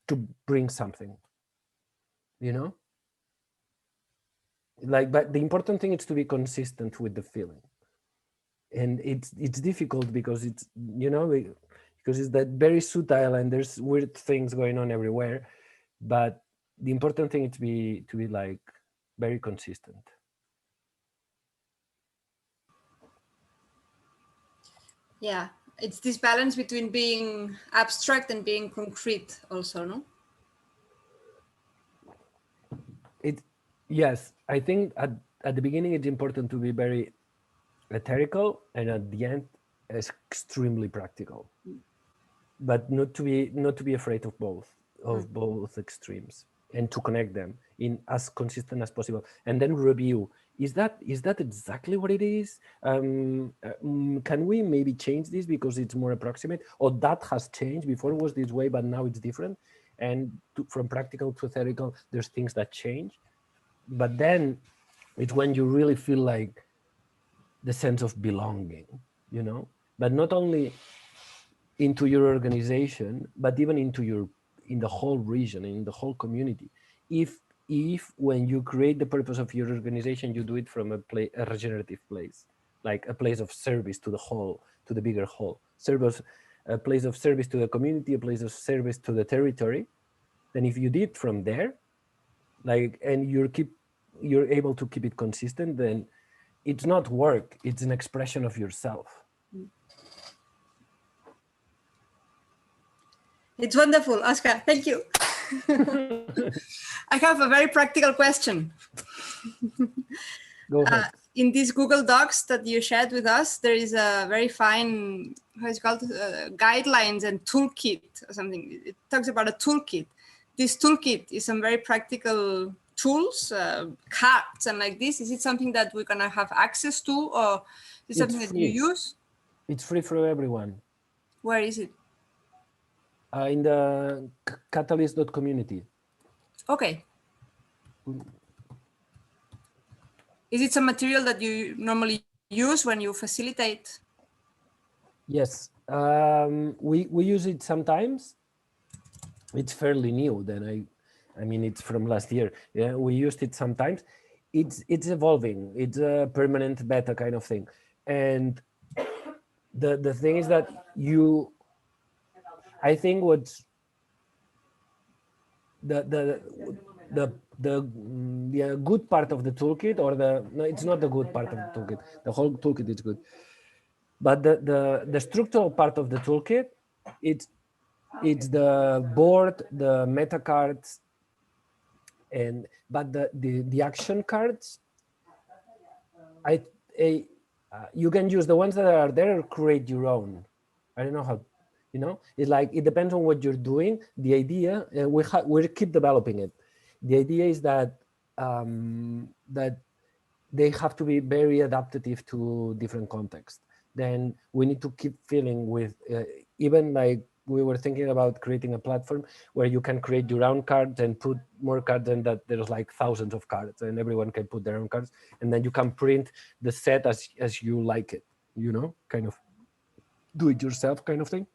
to bring something, you know? Like, but the important thing is to be consistent with the feeling. And it's difficult because it's, you know, because it's that very subtle and there's weird things going on everywhere. But the important thing is to be like very consistent. Yeah, it's this balance between being abstract and being concrete also, no? Yes, I think at the beginning it's important to be very etherical, and at the end it's extremely practical. But not to be afraid of both extremes, and to connect them in as consistent as possible, and then review. Is that exactly what it is? Can we maybe change this because it's more approximate, or that has changed? Before it was this way, but now it's different. And from practical to theoretical, there's things that change. But then it's when you really feel like the sense of belonging, you know, but not only into your organization, but even in the whole region, in the whole community. If when you create the purpose of your organization, you do it from a regenerative place, like a place of service to the whole, to the bigger whole, a place of service to the community, a place of service to the territory, then if you did from there, like, and you're able to keep it consistent, then it's not work, it's an expression of yourself. It's wonderful, Oscar. Thank you. I have a very practical question. Go ahead. In these Google Docs that you shared with us, there is a very fine, how is it called, guidelines and toolkit or something. It talks about a toolkit. This toolkit is some very practical tools, cards and like this. Is it something that we're going to have access to, or is it something that you use? It's free for everyone. Where is it? In the catalyst.community. Okay. Is it some material that you normally use when you facilitate? Yes, we use it sometimes. It's fairly new. Then I mean, it's from last year. Yeah, we used it sometimes. It's evolving. It's a permanent beta kind of thing. And the thing is that I think what's the good part of the toolkit, or no, it's not the good part of the toolkit. The whole toolkit is good, but the structural part of the toolkit, it's the board, the meta cards, but the action cards, you can use the ones that are there or create your own. I don't know how, you know, it's like, it depends on what you're doing. The idea, we keep developing it. The idea is that that they have to be very adaptive to different contexts. Then we need to keep feeling with even like we were thinking about creating a platform where you can create your own cards and put more cards, and that there's like thousands of cards and everyone can put their own cards, and then you can print the set as you like it, you know, kind of do it yourself kind of thing.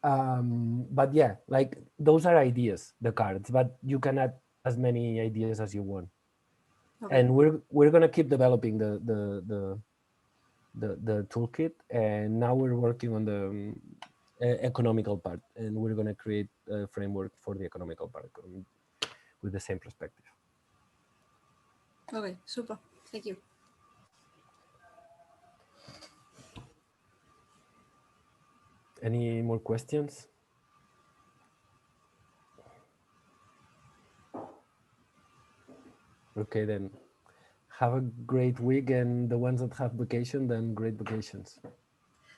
But yeah, like those are ideas, the cards, but you can add as many ideas as you want. Okay. And we're gonna keep developing the toolkit, and now we're working on the economical part, and we're gonna create a framework for the economical part with the same perspective. Okay, super. Thank you. Any more questions? Okay, then have a great week, and the ones that have vacation, then great vacations.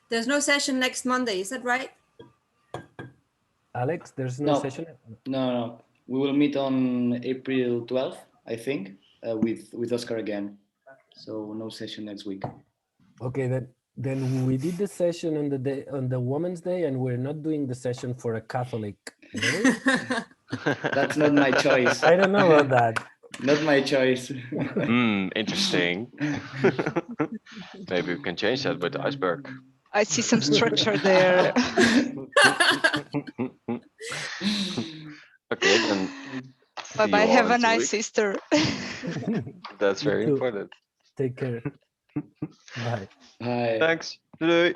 There's no session next Monday, is that right? Alex, there's no session? No. We will meet on April 12th, I think, with Oscar again. So no session next week. Okay, then we did the session on the Women's Day, and we're not doing the session for a Catholic day. That's not my choice. I don't know about that. Not my choice. Interesting. Maybe we can change that with the iceberg. I see some structure there. Okay, then. Bye-bye. Have a nice Easter. That's very important. Take care. Bye. Bye. Thanks. Doei.